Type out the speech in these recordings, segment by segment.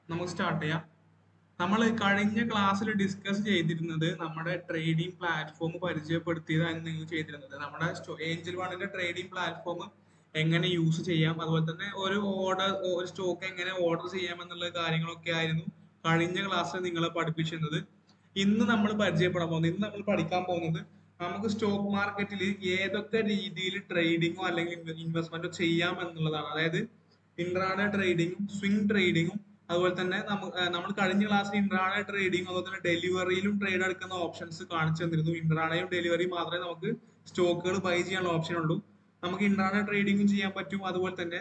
നമുക്ക് സ്റ്റാർട്ട് ചെയ്യാം. നമ്മൾ കഴിഞ്ഞ ക്ലാസ്സിൽ ഡിസ്കസ് ചെയ്തിരുന്നത് നമ്മുടെ ട്രേഡിംഗ് പ്ലാറ്റ്ഫോം പരിചയപ്പെടുത്തിയതാണ് നിങ്ങൾ ചെയ്തിരുന്നത്. നമ്മുടെ ഏഞ്ചൽ വണ്ണിന്റെ ട്രേഡിംഗ് പ്ലാറ്റ്ഫോം എങ്ങനെ യൂസ് ചെയ്യാം, അതുപോലെ തന്നെ ഒരു സ്റ്റോക്ക് എങ്ങനെ ഓർഡർ ചെയ്യാം എന്നുള്ള കാര്യങ്ങളൊക്കെ ആയിരുന്നു കഴിഞ്ഞ ക്ലാസ്സിൽ നിങ്ങളെ പഠിപ്പിച്ചിരുന്നത്. ഇന്ന് നമ്മൾ പഠിക്കാൻ പോകുന്നത് നമുക്ക് സ്റ്റോക്ക് മാർക്കറ്റിൽ ഏതൊക്കെ രീതിയിൽ ട്രേഡിങ്ങോ അല്ലെങ്കിൽ ഇൻവെസ്റ്റ്മെന്റോ ചെയ്യാം എന്നുള്ളതാണ്. അതായത് ഇൻട്രാഡേ ട്രേഡിങ്ങും സ്വിംഗ് ട്രേഡിങ്ങും അതുപോലെ തന്നെ നമ്മൾ കഴിഞ്ഞ ക്ലാസ്സിൽ ഇൻട്രാഡേ ട്രേഡിങ് അതുപോലെ തന്നെ ഡെലിവറിയിലും ട്രേഡ് എടുക്കുന്ന ഓപ്ഷൻസ് കാണിച്ചു തന്നിരുന്നു. ഇൻട്രാഡേയും ഡെലിവറിയും മാത്രമേ നമുക്ക് സ്റ്റോക്കുകൾ ബൈ ചെയ്യാനുള്ള ഓപ്ഷൻ ഉള്ളൂ. നമുക്ക് ഇൻട്രാഡേ ട്രേഡിങ്ങും ചെയ്യാൻ പറ്റും. അതുപോലെ തന്നെ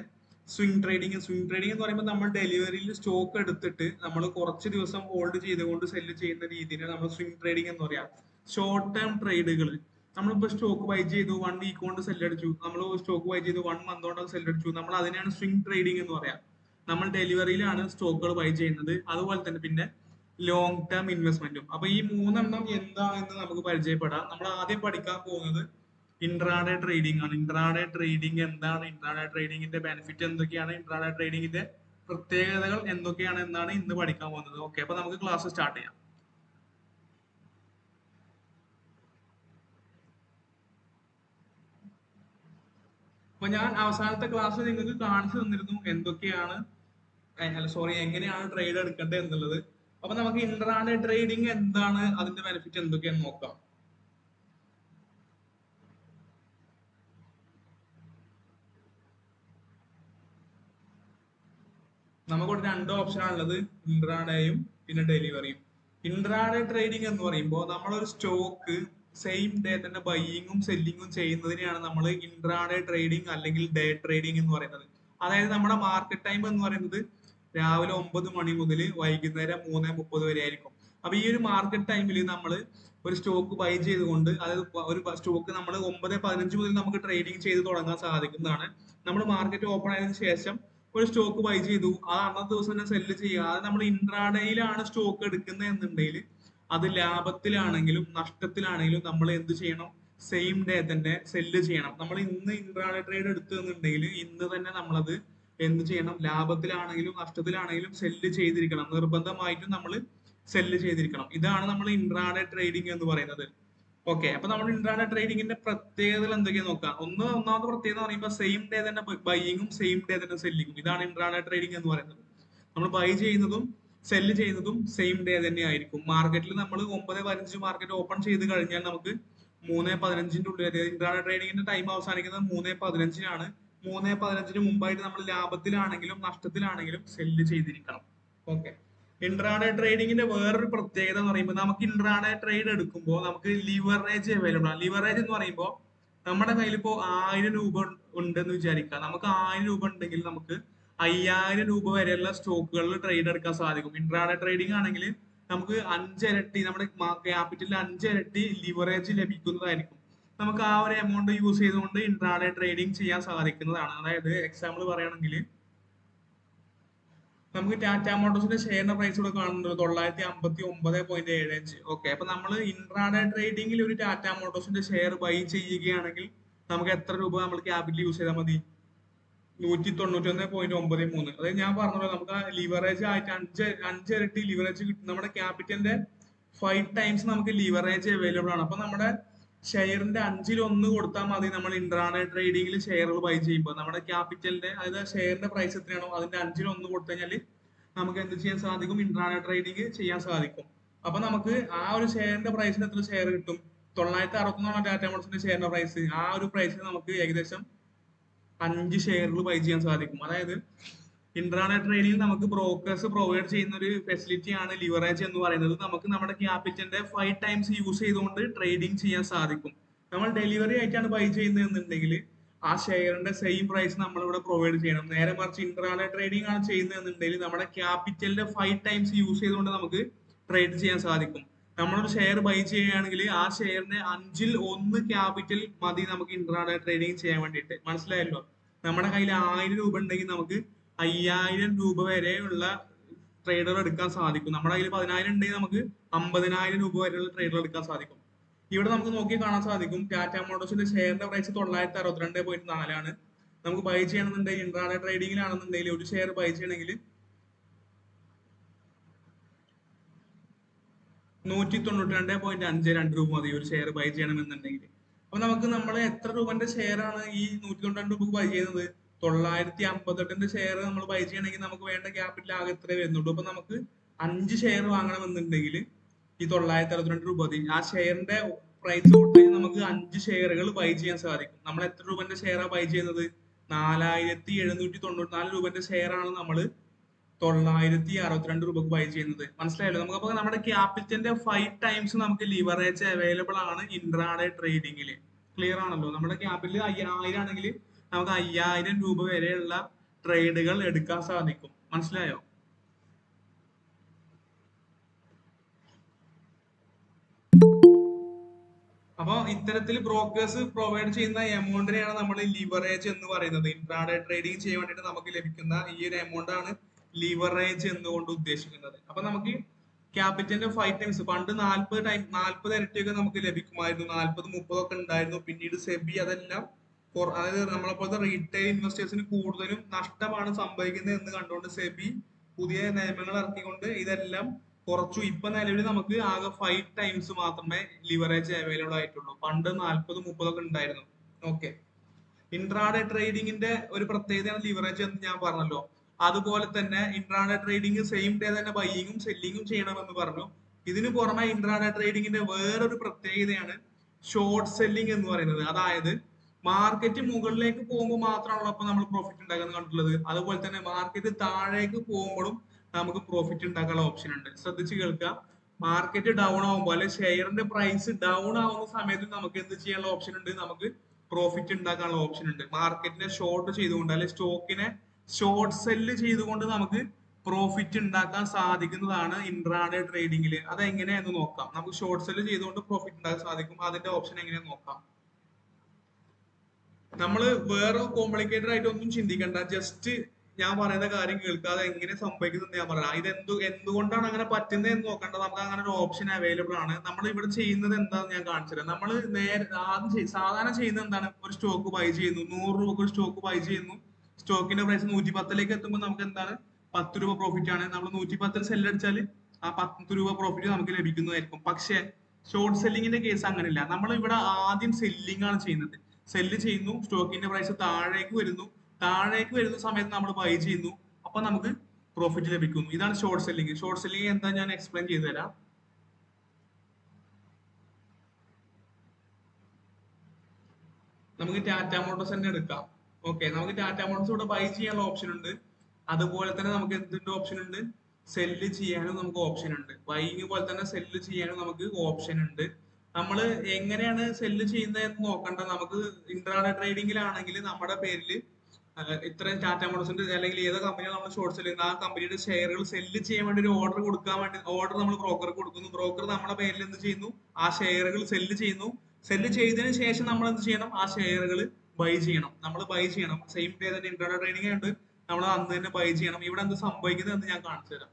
സ്വിംഗ് ട്രേഡിംഗ് എന്ന് പറയുമ്പോൾ നമ്മൾ ഡെലിവറിയിൽ സ്റ്റോക്ക് എടുത്തിട്ട് നമ്മൾ കുറച്ച് ദിവസം ഹോൾഡ് ചെയ്തുകൊണ്ട് സെല്ല് ചെയ്യുന്ന രീതിയിൽ നമ്മൾ സ്വിംഗ് ട്രേഡിംഗ് എന്ന് പറയാം. ഷോർട്ട് ടേം ട്രേഡുകൾ, നമ്മളിപ്പോ സ്റ്റോക്ക് ബൈ ചെയ്തു 1 വീക്ക് കൊണ്ട് സെല്ലടിച്ചു, നമ്മൾ സ്റ്റോക്ക് ബൈ ചെയ്തു 1 മന്ത് കൊണ്ട് സെല്ലടിച്ചു, നമ്മൾ അതിനെയാണ് സ്വിംഗ് ട്രേഡിംഗ് എന്ന് പറയാം. നമ്മൾ ഡെലിവറിയിലാണ് സ്റ്റോക്കുകൾ ബൈ ചെയ്യുന്നത്. അതുപോലെ തന്നെ പിന്നെ ലോങ് ടേം ഇൻവെസ്റ്റ്മെന്റും. അപ്പൊ ഈ മൂന്നെണ്ണം എന്താണെന്ന് നമുക്ക് പരിചയപ്പെടാം. നമ്മൾ ആദ്യം പഠിക്കാൻ പോകുന്നത് ഇൻട്രാഡേ ട്രേഡിംഗ് ആണ്. ഇൻട്രാഡേ ട്രേഡിംഗ് എന്താണ്, ഇൻട്രാഡേ ട്രേഡിംഗിന്റെ ബെനിഫിറ്റ് എന്തൊക്കെയാണ്, ഇൻട്രാഡേ ട്രേഡിംഗിന്റെ പ്രത്യേകതകൾ എന്തൊക്കെയാണ് എന്നാണ് ഇന്ന് പഠിക്കാൻ പോകുന്നത്. ഓക്കെ, അപ്പൊ നമുക്ക് ക്ലാസ് സ്റ്റാർട്ട് ചെയ്യാം. അപ്പൊ ഞാൻ അവസാനത്തെ ക്ലാസ്സിൽ നിങ്ങൾക്ക് കാണിച്ചു തന്നിരുന്നു എന്തൊക്കെയാണ്, അല്ല സോറി, എങ്ങനെയാണ് ട്രേഡ് എടുക്കേണ്ടത് എന്നുള്ളത്. അപ്പൊ നമുക്ക് ഇൻട്രാഡേ ട്രേഡിംഗ് എന്താണ്, അതിന്റെ ബെനിഫിറ്റ് എന്തൊക്കെയാണെന്ന് നോക്കാം. നമുക്കിവിടെ രണ്ട് ഓപ്ഷൻ ആണുള്ളത്, ഇൻട്രാഡേയും പിന്നെ ഡെലിവറിയും. ഇൻട്രാഡേ ട്രേഡിംഗ് എന്ന് പറയുമ്പോൾ നമ്മളൊരു സ്റ്റോക്ക് സെയിം ഡേ തന്നെ ബൈയിങ്ങും സെല്ലിങ്ങും ചെയ്യുന്നതിനെയാണ് നമ്മൾ ഇൻട്രാഡേ ട്രേഡിംഗ് അല്ലെങ്കിൽ ഡേ ട്രേഡിംഗ് എന്ന് പറയുന്നത്. അതായത് നമ്മുടെ മാർക്കറ്റ് ടൈം എന്ന് പറയുന്നത് രാവിലെ 9 മണി മുതൽ വൈകുന്നേരം 3:30 വരെ ആയിരിക്കും. അപ്പൊ ഈ ഒരു മാർക്കറ്റ് ടൈമിൽ നമ്മൾ ഒരു സ്റ്റോക്ക് ബൈ ചെയ്തുകൊണ്ട്, അതായത് ഒരു സ്റ്റോക്ക് നമ്മൾ 9:15 മുതൽ നമുക്ക് ട്രേഡിംഗ് ചെയ്ത് തുടങ്ങാൻ സാധിക്കുന്നതാണ്. നമ്മൾ മാർക്കറ്റ് ഓപ്പൺ ആയതിനു ശേഷം ഒരു സ്റ്റോക്ക് ബൈ ചെയ്തു, ആ അന്നത്തെ ദിവസം തന്നെ സെല്ല് ചെയ്യുക. അത് നമ്മൾ ഇൻട്രാഡേയിലാണ് സ്റ്റോക്ക് എടുക്കുന്നത് എന്നുണ്ടെങ്കിൽ അത് ലാഭത്തിലാണെങ്കിലും നഷ്ടത്തിലാണെങ്കിലും നമ്മൾ എന്ത് ചെയ്യണം, സെയിം ഡേ തന്നെ സെല്ല് ചെയ്യണം. നമ്മൾ ഇന്ന് ഇൻട്രാഡേ ട്രേഡ് എടുത്തു എന്നുണ്ടെങ്കിൽ ഇന്ന് തന്നെ നമ്മളത് എന്ത് ചെയ്യണം, ലാഭത്തിലാണെങ്കിലും നഷ്ടത്തിലാണെങ്കിലും സെല്ല് ചെയ്തിരിക്കണം. നിർബന്ധമായിട്ടും നമ്മൾ സെല്ല് ചെയ്തിരിക്കണം. ഇതാണ് നമ്മൾ ഇൻട്രാഡേ ട്രേഡിംഗ് എന്ന് പറയുന്നത്. ഓക്കെ, അപ്പൊ നമ്മൾ ഇൻട്രാഡേ ട്രേഡിംഗിന്റെ പ്രത്യേകതകൾ എന്തൊക്കെയാന്ന് നോക്കാം. ഒന്നാമത്തെ പ്രത്യേകത എന്ന് പറയുമ്പോൾ സെയിം ഡേ തന്നെ ബൈയിങ്ങും സെയിം ഡേ തന്നെ സെല്ലിങ്ങും. ഇതാണ് ഇൻട്രാഡേ ട്രേഡിംഗ് എന്ന് പറയുന്നത്. നമ്മൾ ബൈ ചെയ്യുന്നതും സെല്ല് ചെയ്യുന്നതും സെയിം ഡേ തന്നെ ആയിരിക്കും. മാർക്കറ്റിൽ നമ്മൾ 9:15 മാർക്കറ്റ് ഓപ്പൺ ചെയ്ത് കഴിഞ്ഞാൽ നമുക്ക് 3:15 ഉള്ളിൽ, ഇൻട്രാഡേ ട്രേഡിംഗിന്റെ ടൈം അവസാനിക്കുന്നത് 3:15 3:15 മുമ്പായിട്ട് നമ്മൾ ലാഭത്തിലാണെങ്കിലും നഷ്ടത്തിലാണെങ്കിലും സെല്ല് ചെയ്തിരിക്കണം. ഓക്കെ, ഇൻട്രാഡേ ട്രേഡിംഗിന്റെ വേറൊരു പ്രത്യേകത എന്ന് പറയുമ്പോൾ നമുക്ക് ഇൻട്രാഡേ ട്രേഡ് എടുക്കുമ്പോൾ നമുക്ക് ലിവറേജ് അവൈലബിൾ ആണ്. ലിവറേജ് എന്ന് പറയുമ്പോൾ നമ്മുടെ കയ്യിൽ ഇപ്പോൾ 1000 രൂപ ഉണ്ടെന്ന് വിചാരിക്കുക. നമുക്ക് 1000 രൂപ ഉണ്ടെങ്കിൽ നമുക്ക് 5000 രൂപ വരെയുള്ള സ്റ്റോക്കുകളിൽ ട്രേഡ് എടുക്കാൻ സാധിക്കും. ഇൻട്രാഡേ ട്രേഡിംഗ് ആണെങ്കിൽ നമുക്ക് 5 ഇരട്ടി, നമ്മുടെ ക്യാപിറ്റലിൽ 5 ഇരട്ടി ലിവറേജ് ലഭിക്കുന്നതായിരിക്കും. നമുക്ക് ആ ഒരു എമൗണ്ട് യൂസ് ചെയ്തുകൊണ്ട് ഇൻട്രാഡേ ട്രേഡിംഗ് ചെയ്യാൻ സാധിക്കുന്നതാണ്. അതായത് എക്സാമ്പിൾ പറയുകയാണെങ്കിൽ നമുക്ക് ടാറ്റ മോട്ടോഴ്സിന്റെ ഷെയറിന്റെ പ്രൈസ് ഇവിടെ കാണുന്നത് 959.75. ഓക്കെ, അപ്പൊ നമ്മൾ ഇൻട്രാഡേ ട്രേഡിംഗിൽ ഒരു ടാറ്റ മോട്ടോഴ്സിന്റെ ഷെയർ ബൈ ചെയ്യുകയാണെങ്കിൽ നമുക്ക് എത്ര രൂപ നമ്മൾ ക്യാപിറ്റൽ യൂസ് ചെയ്താൽ മതി? 191.93. അതായത് ഞാൻ പറഞ്ഞല്ലോ, നമുക്ക് ലിവറേജ് ആയിട്ട് അഞ്ചിരട്ടി ലിവറേജ് കിട്ടും. നമ്മുടെ ക്യാപിറ്റലിന്റെ 5 ടൈംസ് നമുക്ക് ലിവറേജ് അവൈലബിൾ ആണ്. അപ്പൊ നമ്മുടെ ഷെയറിന്റെ 1/5 കൊടുത്താൽ മതി. നമ്മൾ ഇൻട്രാഡേ ട്രേഡിംഗിൽ ഷെയറുകൾ ബൈ ചെയ്യുമ്പോൾ നമ്മുടെ ക്യാപിറ്റലിന്റെ, അതായത് ഷെയറിന്റെ പ്രൈസ് എത്രയാണോ അതിന്റെ 1/5 കൊടുത്തു കഴിഞ്ഞാൽ നമുക്ക് എന്ത് ചെയ്യാൻ സാധിക്കും, ഇൻട്രാഡേ ട്രേഡിംഗ് ചെയ്യാൻ സാധിക്കും. അപ്പൊ നമുക്ക് ആ ഒരു ഷെയറിന്റെ പ്രൈസിന് എത്ര ഷെയർ കിട്ടും? 961 ടാറ്റ മോട്ടോഴ്സിന്റെ ഷെയറിന്റെ പ്രൈസ്. ആ ഒരു പ്രൈസിന് നമുക്ക് ഏകദേശം 5 ഷെയറുകൾ ബൈ ചെയ്യാൻ സാധിക്കും. അതായത് ഇൻട്രാഡേ ട്രേഡിംഗിൽ നമുക്ക് ബ്രോക്കേഴ്സ് പ്രൊവൈഡ് ചെയ്യുന്ന ഒരു ഫെസിലിറ്റി ആണ് ലിവറേജ് എന്ന് പറയുന്നത്. നമുക്ക് നമ്മുടെ ക്യാപിറ്റലിന്റെ 5 ടൈംസ് യൂസ് ചെയ്തുകൊണ്ട് ട്രേഡിംഗ് ചെയ്യാൻ സാധിക്കും. നമ്മൾ ഡെലിവറി ആയിട്ടാണ് ബൈ ചെയ്യുന്നതെന്നുണ്ടെങ്കിൽ ആ ഷെയറിന്റെ സെയിം പ്രൈസ് നമ്മൾ ഇവിടെ പ്രൊവൈഡ് ചെയ്യണം. നേരെ മറിച്ച് ഇൻട്രാഡേ ട്രേഡിംഗ് ആണ് ചെയ്യുന്നതെന്നുണ്ടെങ്കിൽ നമ്മുടെ ക്യാപിറ്റലിന്റെ 5 ടൈംസ് യൂസ് ചെയ്തുകൊണ്ട് നമുക്ക് ട്രേഡ് ചെയ്യാൻ സാധിക്കും. നമ്മളൊരു ഷെയർ ബൈ ചെയ്യുകയാണെങ്കിൽ ആ ഷെയറിന്റെ 1/5 ക്യാപിറ്റൽ മതി നമുക്ക് ഇൻട്രാഡേ ട്രേഡിംഗ് ചെയ്യാൻ വേണ്ടിയിട്ട്. മനസ്സിലായല്ലോ? നമ്മുടെ കയ്യിൽ 1000 രൂപ ഉണ്ടെങ്കിൽ നമുക്ക് 5000 രൂപ വരെയുള്ള ട്രേഡർ എടുക്കാൻ സാധിക്കും. നമ്മുടെ കയ്യിൽ 10,000 ഉണ്ടെങ്കിൽ നമുക്ക് 50,000 രൂപ വരെയുള്ള ട്രേഡർ എടുക്കാൻ സാധിക്കും. ഇവിടെ നമുക്ക് നോക്കി കാണാൻ സാധിക്കും, ടാറ്റ മോട്ടോഴ്സിന്റെ ഷെയറിന്റെ പ്രൈസ് 962.4 ആണ്. നമുക്ക് ബൈ ചെയ്യണമെന്നുണ്ടെങ്കിൽ ഇൻട്രാഡേ ട്രേഡിംഗിലാണെന്നുണ്ടെങ്കിൽ ഒരു ഷെയർ ബൈ ചെയ്യണമെങ്കിൽ 192.52 രൂപ മതി ഒരു ഷെയർ ബൈ ചെയ്യണമെന്നുണ്ടെങ്കിൽ. അപ്പൊ നമുക്ക് നമ്മൾ എത്ര രൂപന്റെ ഷെയർ ആണ് ഈ 192 രൂപ ബൈ ചെയ്യുന്നത്? 958ന്റെ ഷെയർ നമ്മൾ ബൈ ചെയ്യണമെങ്കിൽ നമുക്ക് വേണ്ട ക്യാപിറ്റൽ ആകെ എത്ര വരുന്നുള്ളൂ. അപ്പൊ നമുക്ക് 5 ഷെയർ വാങ്ങണമെന്നുണ്ടെങ്കിൽ ഈ 962 രൂപ മതി. ആ ഷെയറിന്റെ പ്രൈസ് കൊടുത്ത് നമുക്ക് 5 ഷെയറുകൾ ബൈ ചെയ്യാൻ സാധിക്കും. നമ്മൾ എത്ര രൂപന്റെ ഷെയറാണ് ബൈ ചെയ്യുന്നത്? 4794 രൂപന്റെ ഷെയർ ആണ് നമ്മൾ 962 രൂപക്ക് ബൈ ചെയ്യുന്നത്. മനസ്സിലായല്ലോ? നമുക്കപ്പോ നമ്മുടെ ക്യാപിറ്റലിന്റെ 5 ടൈംസ് നമുക്ക് ലിവറേജ് അവൈലബിൾ ആണ് ഇൻട്രാഡേ ട്രേഡിംഗിൽ. ക്ലിയർ ആണല്ലോ? നമ്മുടെ ക്യാപിറ്റൽ 1000 ആണെങ്കിൽ നമുക്ക് 5000 രൂപ വരെയുള്ള ട്രേഡുകൾ എടുക്കാൻ സാധിക്കും. മനസ്സിലായോ? അപ്പൊ ഇത്തരത്തിൽ ബ്രോക്കേഴ്സ് പ്രൊവൈഡ് ചെയ്യുന്ന എമൗണ്ടിനെയാണ് നമ്മൾ ലിവറേജ് എന്ന് പറയുന്നത്. ഇൻട്രാഡേ ട്രേഡിംഗ് ചെയ്യാൻ വേണ്ടിയിട്ട് നമുക്ക് ലഭിക്കുന്ന ഈ ഒരു എമൗണ്ട് ആണ് ലിവറേജ് എന്നുകൊണ്ട് ഉദ്ദേശിക്കുന്നത്. അപ്പൊ നമുക്ക് ക്യാപിറ്റലിന്റെ 5 ടൈംസ്, പണ്ട് 40 ഇരട്ടിയൊക്കെ നമുക്ക് ലഭിക്കുമായിരുന്നു. 40, 30 ഒക്കെ ഉണ്ടായിരുന്നു. പിന്നീട് സെബി അതെല്ലാം അതായത് നമ്മളെപ്പോലത്തെ റീറ്റെയിൽ ഇൻവെസ്റ്റേഴ്സിന് കൂടുതലും നഷ്ടമാണ് സംഭവിക്കുന്നത് എന്ന് കണ്ടുകൊണ്ട് സെബി പുതിയ നിയമങ്ങൾ ഇറക്കിക്കൊണ്ട് ഇതെല്ലാം കുറച്ചു. ഇപ്പൊ നിലവിൽ നമുക്ക് ആകെ 5 ടൈംസ് മാത്രമേ ലിവറേജ് അവൈലബിൾ ആയിട്ടുള്ളൂ. പണ്ട് 40, 30 ഒക്കെ ഉണ്ടായിരുന്നു. ഓക്കെ. ഇൻട്രാഡേ ട്രേഡിംഗിന്റെ ഒരു പ്രത്യേകതയാണ് ലിവറേജ് എന്ന് ഞാൻ പറഞ്ഞല്ലോ. അതുപോലെ തന്നെ ഇൻട്രാഡേ ട്രേഡിംഗ് സെയിം ഡേ തന്നെ ബൈയിങ്ങും സെല്ലിങ്ങും ചെയ്യണമെന്ന് പറഞ്ഞു. ഇതിനു പുറമെ ഇൻട്രാഡേ ട്രേഡിംഗിന്റെ വേറൊരു പ്രത്യേകതയാണ് ഷോർട്ട് സെല്ലിംഗ് എന്ന് പറയുന്നത്. അതായത് മാർക്കറ്റ് മുകളിലേക്ക് പോകുമ്പോൾ മാത്രമാണല്ലോ അപ്പൊ നമ്മൾ പ്രോഫിറ്റ് ഉണ്ടാക്കുന്നത് കണ്ടിട്ടുള്ളത്. അതുപോലെ തന്നെ മാർക്കറ്റ് താഴേക്ക് പോകുമ്പോഴും നമുക്ക് പ്രോഫിറ്റ് ഉണ്ടാക്കാനുള്ള ഓപ്ഷൻ ഉണ്ട്. ശ്രദ്ധിച്ച് കേൾക്കുക. മാർക്കറ്റ് ഡൗൺ ആകുമ്പോൾ അല്ലെ ഷെയറിന്റെ പ്രൈസ് ഡൗൺ ആവുന്ന സമയത്ത് നമുക്ക് എന്ത് ചെയ്യാനുള്ള ഓപ്ഷൻ ഉണ്ട്? നമുക്ക് പ്രോഫിറ്റ് ഉണ്ടാക്കാനുള്ള ഓപ്ഷൻ ഉണ്ട്. മാർക്കറ്റിനെ ഷോർട്ട് ചെയ്തുകൊണ്ട് അല്ലെ സ്റ്റോക്കിനെ ഷോർട്ട് സെല്ല് ചെയ്തുകൊണ്ട് നമുക്ക് പ്രോഫിറ്റ് ഉണ്ടാക്കാൻ സാധിക്കുന്നതാണ് ഇൻട്രാഡേ ട്രേഡിംഗിൽ. അത് എങ്ങനെയാന്ന് നോക്കാം. നമുക്ക് ഷോർട്ട് സെല്ല് ചെയ്തുകൊണ്ട് പ്രോഫിറ്റ് ഉണ്ടാക്കാൻ സാധിക്കും. അതിന്റെ ഓപ്ഷൻ എങ്ങനെയാന്ന് നോക്കാം. നമ്മള് വേറെ കോംപ്ലിക്കേറ്റഡ് ആയിട്ട് ഒന്നും ചിന്തിക്കണ്ട. ജസ്റ്റ് ഞാൻ പറയുന്ന കാര്യം കേൾക്കാതെ എങ്ങനെ സംഭവിക്കുന്നത് ഞാൻ പറയാം. എന്തുകൊണ്ടാണ് അങ്ങനെ പറ്റുന്നത് എന്ന് നോക്കണ്ട. നമുക്ക് അങ്ങനെ ഒരു ഓപ്ഷൻ അവൈലബിൾ ആണ്. നമ്മൾ ഇവിടെ ചെയ്യുന്നത് എന്താണെന്ന് ഞാൻ കാണിച്ചു തരാം. നമ്മൾ സാധാരണ ചെയ്യുന്നത് എന്താണ്? ഒരു സ്റ്റോക്ക് ബൈ ചെയ്യുന്നു, 100 രൂപക്ക് ഒരു സ്റ്റോക്ക് ബൈ ചെയ്യുന്നു. സ്റ്റോക്കിന്റെ പ്രൈസ് 110ലേക്ക് എത്തുമ്പോൾ നമുക്ക് എന്താണ്? 10 രൂപ പ്രോഫിറ്റ് ആണ്. നമ്മൾ 110ൽ സെല്ല് അടിച്ചാൽ ആ 10 രൂപ പ്രോഫിറ്റ് നമുക്ക് ലഭിക്കുന്നതായിരിക്കും. പക്ഷേ ഷോർട്ട് സെല്ലിങ്ങിന്റെ കേസ് അങ്ങനെയല്ല. നമ്മൾ ഇവിടെ ആദ്യം സെല്ലിംഗ് ആണ് ചെയ്യുന്നത്. സെല്ല് ചെയ്യുന്നു, സ്റ്റോക്കിന്റെ പ്രൈസ് താഴേക്ക് വരുന്ന സമയത്ത് നമ്മൾ ബൈ ചെയ്യുന്നു. അപ്പൊ നമുക്ക് പ്രോഫിറ്റ് ലഭിക്കുന്നു. ഇതാണ് ഷോർട്ട് സെല്ലിംഗ്. ഷോർട്ട് സെല്ലിംഗ് എന്താ ഞാൻ എക്സ്പ്ലെയിൻ ചെയ്തു തരാം. നമുക്ക് ടാറ്റ മോട്ടോഴ്സ് തന്നെ എടുക്കാം. ഓക്കെ, നമുക്ക് ടാറ്റ മോട്ടോഴ്സ് ഇവിടെ ബൈ ചെയ്യാനുള്ള ഓപ്ഷൻ ഉണ്ട്. അതുപോലെ തന്നെ നമുക്ക് എന്തിന്റെ ഓപ്ഷൻ ഉണ്ട്? സെല്ല് ചെയ്യാനും നമുക്ക് ഓപ്ഷൻ ഉണ്ട്. ബൈയിങ് പോലെ തന്നെ സെല്ല് ചെയ്യാനും നമുക്ക് ഓപ്ഷൻ ഉണ്ട്. നമ്മൾ എങ്ങനെയാണ് സെല്ല് ചെയ്യുന്നതെന്ന് നോക്കണ്ട. നമുക്ക് ഇൻട്രാഡേ ട്രേഡിംഗിലാണെങ്കിൽ നമ്മുടെ പേരിൽ ഇത്രയും ടാറ്റ മോട്ടോഴ്സിന്റെ അല്ലെങ്കിൽ ഏത് കമ്പനിയാണ് നമ്മൾ ഷോർട്ട് സെല്ല് ചെയ്യുന്നത് ആ കമ്പനിയുടെ ഷെയറുകൾ സെല്ല് ചെയ്യാൻ വേണ്ടി ഒരു ഓർഡർ കൊടുക്കാൻ വേണ്ടി ഓർഡർ നമ്മൾ ബ്രോക്കർക്ക് കൊടുക്കുന്നു. ബ്രോക്കർ നമ്മുടെ പേരിൽ എന്ത് ചെയ്യുന്നു? ആ ഷെയറുകൾ സെല്ല് ചെയ്യുന്നു. സെല്ല് ചെയ്തതിന് ശേഷം നമ്മൾ എന്ത് ചെയ്യണം? ആ ഷെയറുകൾ ബൈ ചെയ്യണം. നമ്മൾ ബൈ ചെയ്യണം. സെയിം ഡേ തന്നെ ഇൻട്രാഡേ ട്രേഡിംഗ് ഉണ്ട്. നമ്മൾ അന്ന് തന്നെ ബൈ ചെയ്യണം. ഇവിടെ എന്ത് സംഭവിക്കുന്നത് എന്ന് ഞാൻ കാണിച്ചു തരാം.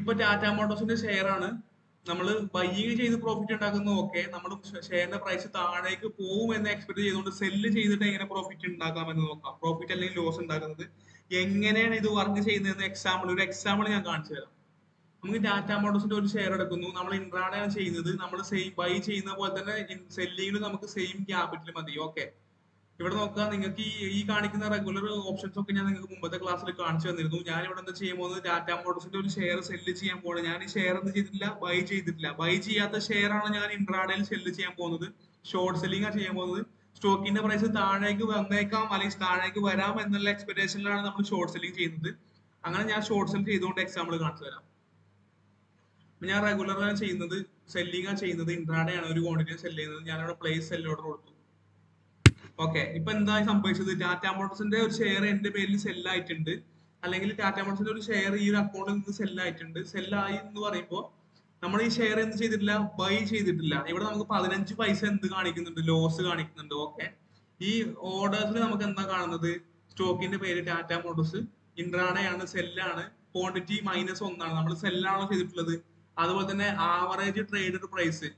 ഇപ്പൊ ടാറ്റ മോട്ടോഴ്സിന്റെ ഷെയർ ആണ് നമ്മൾ ബൈയിങ് ചെയ്ത് പ്രോഫിറ്റ് ഉണ്ടാക്കുന്നത്. ഓക്കെ, നമ്മൾ ഷെയറിന്റെ പ്രൈസ് താഴേക്ക് പോകും എന്ന് എക്സ്പെക്ട് ചെയ്തുകൊണ്ട് സെല്ല് ചെയ്തിട്ട് എങ്ങനെ പ്രോഫിറ്റ് ഉണ്ടാക്കാം എന്ന് നോക്കാം. പ്രോഫിറ്റ് അല്ലെങ്കിൽ ലോസ് ഉണ്ടാക്കുന്നത് എങ്ങനെയാണ് ഇത് വർക്ക് ചെയ്യുന്നത് ഒരു എക്സാമ്പിൾ ഞാൻ കാണിച്ചു തരാം. നമുക്ക് ടാറ്റ മോട്ടോഴ്സിന്റെ ഒരു ഷെയർ എടുക്കുന്നു. നമ്മൾ ഇൻട്രാഡേ ആണ് ചെയ്യുന്നത്. നമ്മൾ സെയിം ബൈ ചെയ്യുന്ന പോലെ തന്നെ സെല്ലിങ്ങിന് നമുക്ക് സെയിം ക്യാപിറ്റൽ മതി. ഓക്കെ, ഇവിടെ നോക്കുക. നിങ്ങൾക്ക് ഈ കാണിക്കുന്ന റെഗുലർ ഓപ്ഷൻസ് ഒക്കെ ഞാൻ നിങ്ങൾക്ക് മുമ്പത്തെ ക്ലാസ്സിൽ കാണിച്ചു തന്നിരുന്നു. ഞാൻ ഇവിടെ എന്താ ചെയ്യാൻ പോകുന്നത്? ടാറ്റ മോട്ടോഴ്സിന്റെ ഒരു ഷെയർ സെല്ല് ചെയ്യാൻ പോകുന്നത്. ഞാൻ ഈ ഷെയർ എന്ത് ചെയ്തിട്ടില്ല? ബൈ ചെയ്തിട്ടില്ല. ബൈ ചെയ്യാത്ത ഷെയർ ആണ് ഞാൻ ഇൻട്രാഡേയിൽ സെല്ല് ചെയ്യാൻ പോകുന്നത്. ഷോർട്ട് സെല്ലിംഗ് ആണ് ചെയ്യാൻ പോകുന്നത്. സ്റ്റോക്കിന്റെ പ്രൈസ് താഴേക്ക് വന്നേക്കാം അല്ലെങ്കിൽ താഴേക്ക് വരാം എന്നുള്ള എക്സ്പെക്ടേഷനിലാണ് നമ്മൾ ഷോർട്ട് സെല്ലിംഗ് ചെയ്യുന്നത്. അങ്ങനെ ഞാൻ ഷോർട്ട് സെൽ ചെയ്തുകൊണ്ട് എക്സാമ്പിൾ കാണിച്ചു തരാം. ഞാൻ റെഗുലർ ആണ് ചെയ്യുന്നത്, സെല്ലിംഗ് ആണ് ചെയ്യുന്നത്, ഇൻട്രാഡേ ആണ് ഒരു ക്വാണ്ടിറ്റി സെല് ചെയ്യുന്നത്. ഞാനിവിടെ പ്ലേസ് സെൽ ഓർഡർ കൊടുത്തു. ഓക്കെ, ഇപ്പൊ എന്താ സംഭവിച്ചത്? ടാറ്റ മോട്ടോഴ്സിന്റെ ഒരു ഷെയർ എന്റെ പേരിൽ സെല്ലായിട്ടുണ്ട്, അല്ലെങ്കിൽ ടാറ്റ മോട്ടോഴ്സിന്റെ ഒരു ഷെയർ ഈ ഒരു അക്കൗണ്ടിൽ നിന്ന് സെല്ലായിട്ടുണ്ട്. സെല്ലായി എന്ന് പറയുമ്പോൾ നമ്മൾ ഈ ഷെയർ എന്ത് ചെയ്തിട്ടില്ല? ബൈ ചെയ്തിട്ടില്ല. ഇവിടെ നമുക്ക് 15 പൈസ എന്ത് കാണിക്കുന്നുണ്ട്? ലോസ് കാണിക്കുന്നുണ്ട്. ഓക്കെ, ഈ ഓർഡേഴ്സിൽ നമുക്ക് എന്താ കാണുന്നത്? സ്റ്റോക്കിന്റെ പേര് ടാറ്റ മോട്ടോഴ്സ്, ഇൻട്രാഡേ ആണ്, സെല്ലാണ്, ക്വാണ്ടിറ്റി -1 ആണ്. നമ്മൾ സെല്ലാണോ ചെയ്തിട്ടുള്ളത്? അതുപോലെ തന്നെ ആവറേജ് ട്രേഡഡ് പ്രൈസ്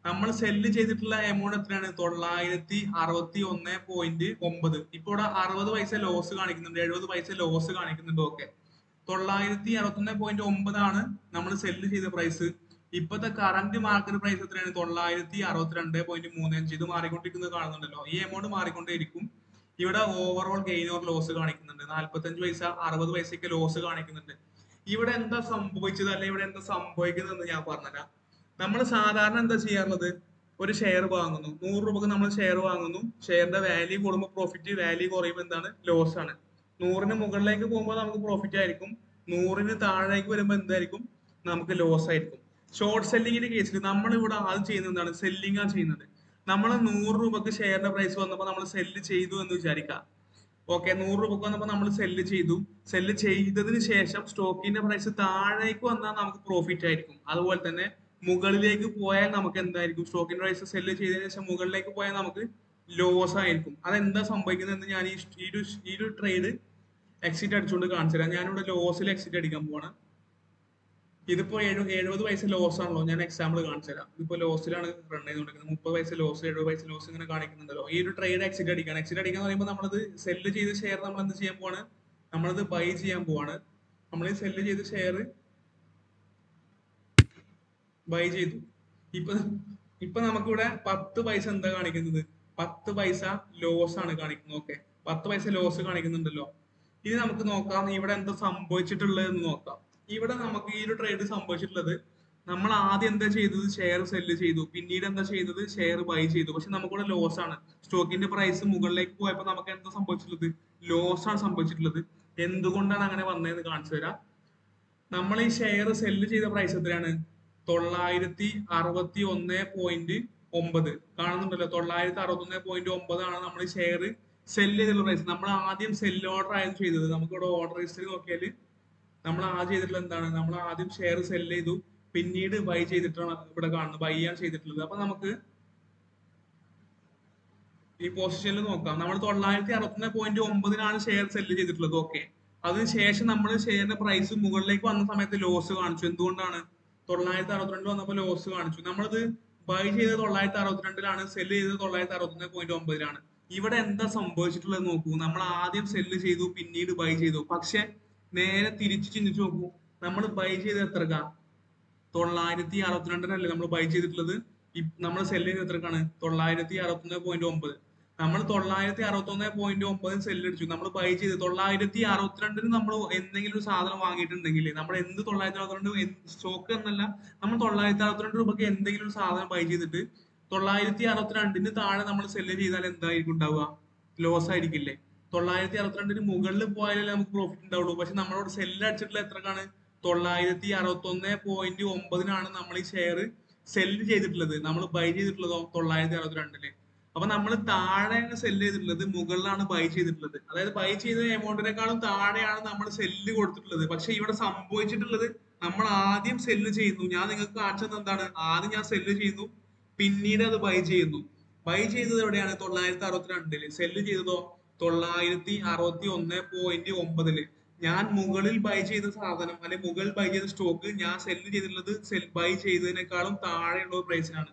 നമ്മൾ സെല്ല് ചെയ്തിട്ടുള്ള എമൗണ്ട് എത്രയാണ്? 961.9. ഇപ്പൊ ഇവിടെ 60 പൈസ ലോസ് കാണിക്കുന്നുണ്ട്, 70 പൈസ ലോസ് കാണിക്കുന്നുണ്ട്. ഓക്കെ, 961.9 ആണ് നമ്മൾ സെല്ല് ചെയ്ത പ്രൈസ്. ഇപ്പോഴത്തെ കറന്റ് മാർക്കറ്റ് പ്രൈസ് എത്രയാണ്? 962.35. ഇത് മാറിക്കൊണ്ടിരിക്കുന്നത് കാണുന്നുണ്ടല്ലോ. ഈ എമൗണ്ട് മാറിക്കൊണ്ടേയിരിക്കും. ഇവിടെ ഓവറോൾ ഗെയിൻ ഓർ ലോസ് കാണിക്കുന്നുണ്ട്. 45 പൈസ 60 പൈസയ്ക്ക് ലോസ് കാണിക്കുന്നുണ്ട്. ഇവിടെ എന്താ സംഭവിച്ചത്, അല്ലെ ഇവിടെ എന്താ സംഭവിക്കുന്നതെന്ന് ഞാൻ പറഞ്ഞുതരാം. നമ്മൾ സാധാരണ എന്താ ചെയ്യാറുള്ളത്? ഒരു ഷെയർ വാങ്ങുന്നു, 100 രൂപക്ക് നമ്മൾ ഷെയർ വാങ്ങുന്നു. ഷെയറിന്റെ വാല്യൂ കൂടുമ്പോൾ പ്രോഫിറ്റ്, വാല്യൂ കുറയുമ്പോൾ എന്താണ്? ലോസ് ആണ്. 100ന് മുകളിലേക്ക് പോകുമ്പോൾ നമുക്ക് പ്രോഫിറ്റ് ആയിരിക്കും, 100ന് താഴേക്ക് വരുമ്പോൾ എന്തായിരിക്കും? നമുക്ക് ലോസ് ആയിരിക്കും. ഷോർട്ട് സെല്ലിങ്ങിന്റെ കേസിൽ നമ്മൾ ഇവിടെ ആദ്യം ചെയ്യുന്നത് എന്താണ്? സെല്ലിംഗ് ആണ് ചെയ്യുന്നത്. നമ്മൾ 100 രൂപക്ക് ഷെയറിന്റെ പ്രൈസ് വന്നപ്പോൾ നമ്മൾ സെല്ല് ചെയ്തു എന്ന് വിചാരിക്കാം. ഓക്കെ, 100 രൂപക്ക് വന്നപ്പോൾ നമ്മൾ സെല്ല് ചെയ്തു. സെല്ല് ചെയ്തതിന് ശേഷം സ്റ്റോക്കിന്റെ പ്രൈസ് താഴേക്ക് വന്നാൽ നമുക്ക് പ്രോഫിറ്റ് ആയിരിക്കും. അതുപോലെ തന്നെ മുകളിലേക്ക് പോയാൽ നമുക്ക് എന്തായിരിക്കും? സ്റ്റോക്കിന്റെ പ്രൈസ് സെല്ല് ചെയ്തതിനു ശേഷം മുകളിലേക്ക് പോയാൽ നമുക്ക് ലോസ് ആയിരിക്കും. അതെന്താ സംഭവിക്കുന്നത് ഞാൻ ഈ ഒരു ട്രേഡ് എക്സിറ്റ് അടിച്ചുകൊണ്ട് കാണിച്ചു തരാം. ഞാനിവിടെ ലോസിൽ എക്സിറ്റ് അടിക്കാൻ പോവാണ്. ഇതിപ്പോ 70 പൈസ ലോസ് ആണല്ലോ. ഞാൻ എക്സാമ്പിൾ കാണിച്ചു തരാം. ഇതിപ്പോ ലോസിലാണ് റൺ ചെയ്തുകൊണ്ടിരിക്കുന്നത്. 30 പൈസ ലോസ്, 70 പൈസ ലോസ് ഇങ്ങനെ കാണിക്കുന്നുണ്ടല്ലോ. ഈ ഒരു ട്രേഡ് എക്സിറ്റ് അടിക്കാൻ. എക്സിറ്റ് അടിക്കാൻ പറയുമ്പോൾ നമ്മളത് സെല്ല് ചെയ്ത ഷെയർ നമ്മൾ എന്ത് ചെയ്യാൻ പോവാണ്? നമ്മളത് ബൈ ചെയ്യാൻ പോവാണ്. നമ്മൾ ഈ സെല്ല് ചെയ്ത ഷെയർ ബൈ ചെയ്തു. ഇപ്പൊ ഇപ്പൊ നമുക്കിവിടെ 10 പൈസ എന്താ കാണിക്കുന്നത്? 10 പൈസ ലോസ് ആണ് കാണിക്കുന്നത്. ഓക്കെ, 10 പൈസ ലോസ് കാണിക്കുന്നുണ്ടല്ലോ. ഇനി നമുക്ക് നോക്കാം ഇവിടെ എന്താ സംഭവിച്ചിട്ടുള്ളത് എന്ന് നോക്കാം. ഇവിടെ നമുക്ക് ഈ ഒരു ട്രേഡ് സംഭവിച്ചിട്ടുള്ളത്, നമ്മൾ ആദ്യം എന്താ ചെയ്തത്? ഷെയർ സെല്ല് ചെയ്തു. പിന്നീട് എന്താ ചെയ്തത്? ഷെയർ ബൈ ചെയ്തു. പക്ഷെ നമുക്കിവിടെ ലോസ് ആണ്. സ്റ്റോക്കിന്റെ പ്രൈസ് മുകളിലേക്ക് പോയപ്പോൾ നമുക്ക് എന്താ സംഭവിച്ചിട്ടുള്ളത്? ലോസ് ആണ് സംഭവിച്ചിട്ടുള്ളത്. എന്തുകൊണ്ടാണ് അങ്ങനെ വന്നതെന്ന് കാണിച്ചു തരാം. നമ്മൾ ഈ ഷെയർ സെല്ല് ചെയ്ത പ്രൈസ് എത്രയാണ്? 961.9 കാണുന്നുണ്ടല്ലോ. 961.9 ആണ് നമ്മൾ ഈ ഷെയർ സെല്ല് ചെയ്തിട്ടുള്ള പ്രൈസ്. നമ്മൾ ആദ്യം സെല്ല് ഓർഡർ ആയിരുന്നു ചെയ്തത്. നമുക്കിവിടെ ഓർഡർ ഹിസ്റ്ററി നോക്കിയാൽ നമ്മൾ ആദ്യം ചെയ്തിട്ടുള്ളത് എന്താണ്? നമ്മൾ ആദ്യം ഷെയർ സെല്ല് ചെയ്തു, പിന്നീട് ബൈ ചെയ്തിട്ടാണ് ഇവിടെ കാണുന്നത്. ബൈ ആണ് ചെയ്തിട്ടുള്ളത്. അപ്പൊ നമുക്ക് ഈ പൊസിഷനിൽ നോക്കാം. നമ്മൾ 961.9 ഷെയർ സെല്ല് ചെയ്തിട്ടുള്ളത്. ഓക്കെ, അതിനുശേഷം നമ്മൾ ഷെയറിന്റെ പ്രൈസ് മുകളിലേക്ക് വന്ന സമയത്ത് ലോസ് കാണിച്ചു. എന്തുകൊണ്ടാണ്? 962 വന്നപ്പോൾ ലോസ് കാണിച്ചു. നമ്മളത് ബൈ ചെയ്തത് 962-ലാണ്, സെല്ല് ചെയ്തത് 961.9-ലാണ്. ഇവിടെ എന്താ സംഭവിച്ചിട്ടുള്ളത് നോക്കൂ. നമ്മൾ ആദ്യം സെല്ല് ചെയ്തു, പിന്നീട് ബൈ ചെയ്തു. പക്ഷെ നേരെ തിരിച്ചു ചിന്തിച്ചു നോക്കൂ. നമ്മൾ ബൈ ചെയ്ത് എത്രക്കാ? 962-നല്ലേ നമ്മൾ ബൈ ചെയ്തിട്ടുള്ളത്. നമ്മൾ സെല്ല് ചെയ്ത് എത്രക്കാണ്? 961.9. നമ്മൾ 961.9 സെല്ല് അടിച്ചു. നമ്മൾ ബൈ ചെയ്ത് 962-ന് നമ്മൾ എന്തെങ്കിലും ഒരു സാധനം വാങ്ങിയിട്ടുണ്ടെങ്കിൽ, നമ്മൾ എന്ത് 962 സ്റ്റോക്ക് എന്നല്ല, നമ്മൾ 962 രൂപയ്ക്ക് എന്തെങ്കിലും ഒരു സാധനം ബൈ ചെയ്തിട്ട് 962-ന് താഴെ നമ്മൾ സെല്ല് ചെയ്താൽ എന്തായിരിക്കും ഉണ്ടാവുക? ലോസ് ആയിരിക്കില്ലേ? 962-ന് മുകളിൽ പോയാലേ നമുക്ക് പ്രോഫിറ്റ് ഉണ്ടാവുള്ളൂ. പക്ഷെ നമ്മളോട് സെല്ല് അടിച്ചിട്ടുള്ള എത്രക്കാണ്? 961.9-നാണ് നമ്മൾ ഈ ഷെയർ സെല്ല് ചെയ്തിട്ടുള്ളത്. നമ്മൾ ബൈ ചെയ്തിട്ടുള്ളതോ 962-ല്. അപ്പൊ നമ്മൾ താഴെയാണ് സെല്ല് ചെയ്തിട്ടുള്ളത്, മുകളിലാണ് ബൈ ചെയ്തിട്ടുള്ളത്. അതായത് ബൈ ചെയ്ത എമൗണ്ടിനേക്കാളും താഴെയാണ് നമ്മൾ സെല്ല് കൊടുത്തിട്ടുള്ളത്. പക്ഷെ ഇവിടെ സംഭവിച്ചിട്ടുള്ളത്, നമ്മൾ ആദ്യം സെല്ല് ചെയ്യുന്നു. ഞാൻ നിങ്ങൾക്ക് കാണിച്ചത് എന്താണ്? ആദ്യം ഞാൻ സെല്ല് ചെയ്യുന്നു, പിന്നീട് അത് ബൈ ചെയ്യുന്നു. ബൈ ചെയ്തത് എവിടെയാണ്? 962-ല്. സെല്ല് ചെയ്തതോ 961.9-ല്. ഞാൻ മുകളിൽ ബൈ ചെയ്ത സാധനം, അല്ലെങ്കിൽ മുകളിൽ ബൈ ചെയ്ത സ്റ്റോക്ക് ഞാൻ സെല്ല് ചെയ്തിട്ടുള്ളത് ബൈ ചെയ്തതിനേക്കാളും താഴെയുള്ള പ്രൈസിനാണ്.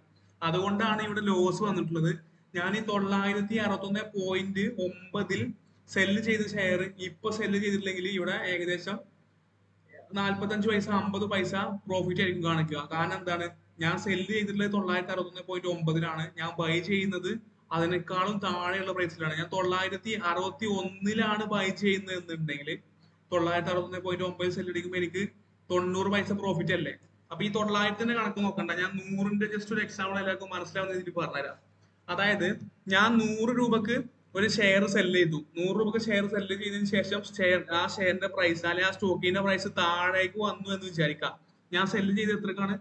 അതുകൊണ്ടാണ് ഇവിടെ ലോസ് വന്നിട്ടുള്ളത്. ഞാൻ ഈ 961.9-ൽ സെല്ല് ചെയ്ത ഷെയർ ഇപ്പൊ സെല്ല് ചെയ്തിട്ടില്ലെങ്കിൽ ഇവിടെ ഏകദേശം 45 പൈസ 50 പൈസ പ്രോഫിറ്റ് ആയിരിക്കും കാണിക്കുക. കാരണം എന്താണ്? ഞാൻ സെല്ല് ചെയ്തിട്ടുള്ളത് 961.9-ലാണ്, ഞാൻ ബൈ ചെയ്യുന്നത് അതിനേക്കാളും താഴെയുള്ള പ്രൈസിലാണ്. ഞാൻ 961-ലാണ് ബൈ ചെയ്യുന്നത് എന്നുണ്ടെങ്കിൽ 961.9 സെല്ല് അടിക്കുമ്പോൾ എനിക്ക് 90 പൈസ പ്രോഫിറ്റ് അല്ലേ? അപ്പൊ ഈ 900-ന്റെ കണക്ക് നോക്കണ്ട, ഞാൻ 100-ന്റെ ജസ്റ്റ് ഒരു എക്സാമ്പിൾ എല്ലാവർക്കും മനസ്സിലാവുന്ന രീതിയിൽ പറഞ്ഞുതരാം. അതായത് ഞാൻ 100 രൂപക്ക് ഒരു ഷെയർ സെല്ല് ചെയ്തു. 100 രൂപക്ക് ഷെയർ സെല്ല് ചെയ്തതിനു ശേഷം ആ ഷെയറിന്റെ പ്രൈസ്, അല്ലെങ്കിൽ ആ സ്റ്റോക്കിന്റെ പ്രൈസ് താഴേക്ക് വന്നു എന്ന് വിചാരിക്കാം. ഞാൻ സെല്ല് ചെയ്ത് എത്രക്കാണ്?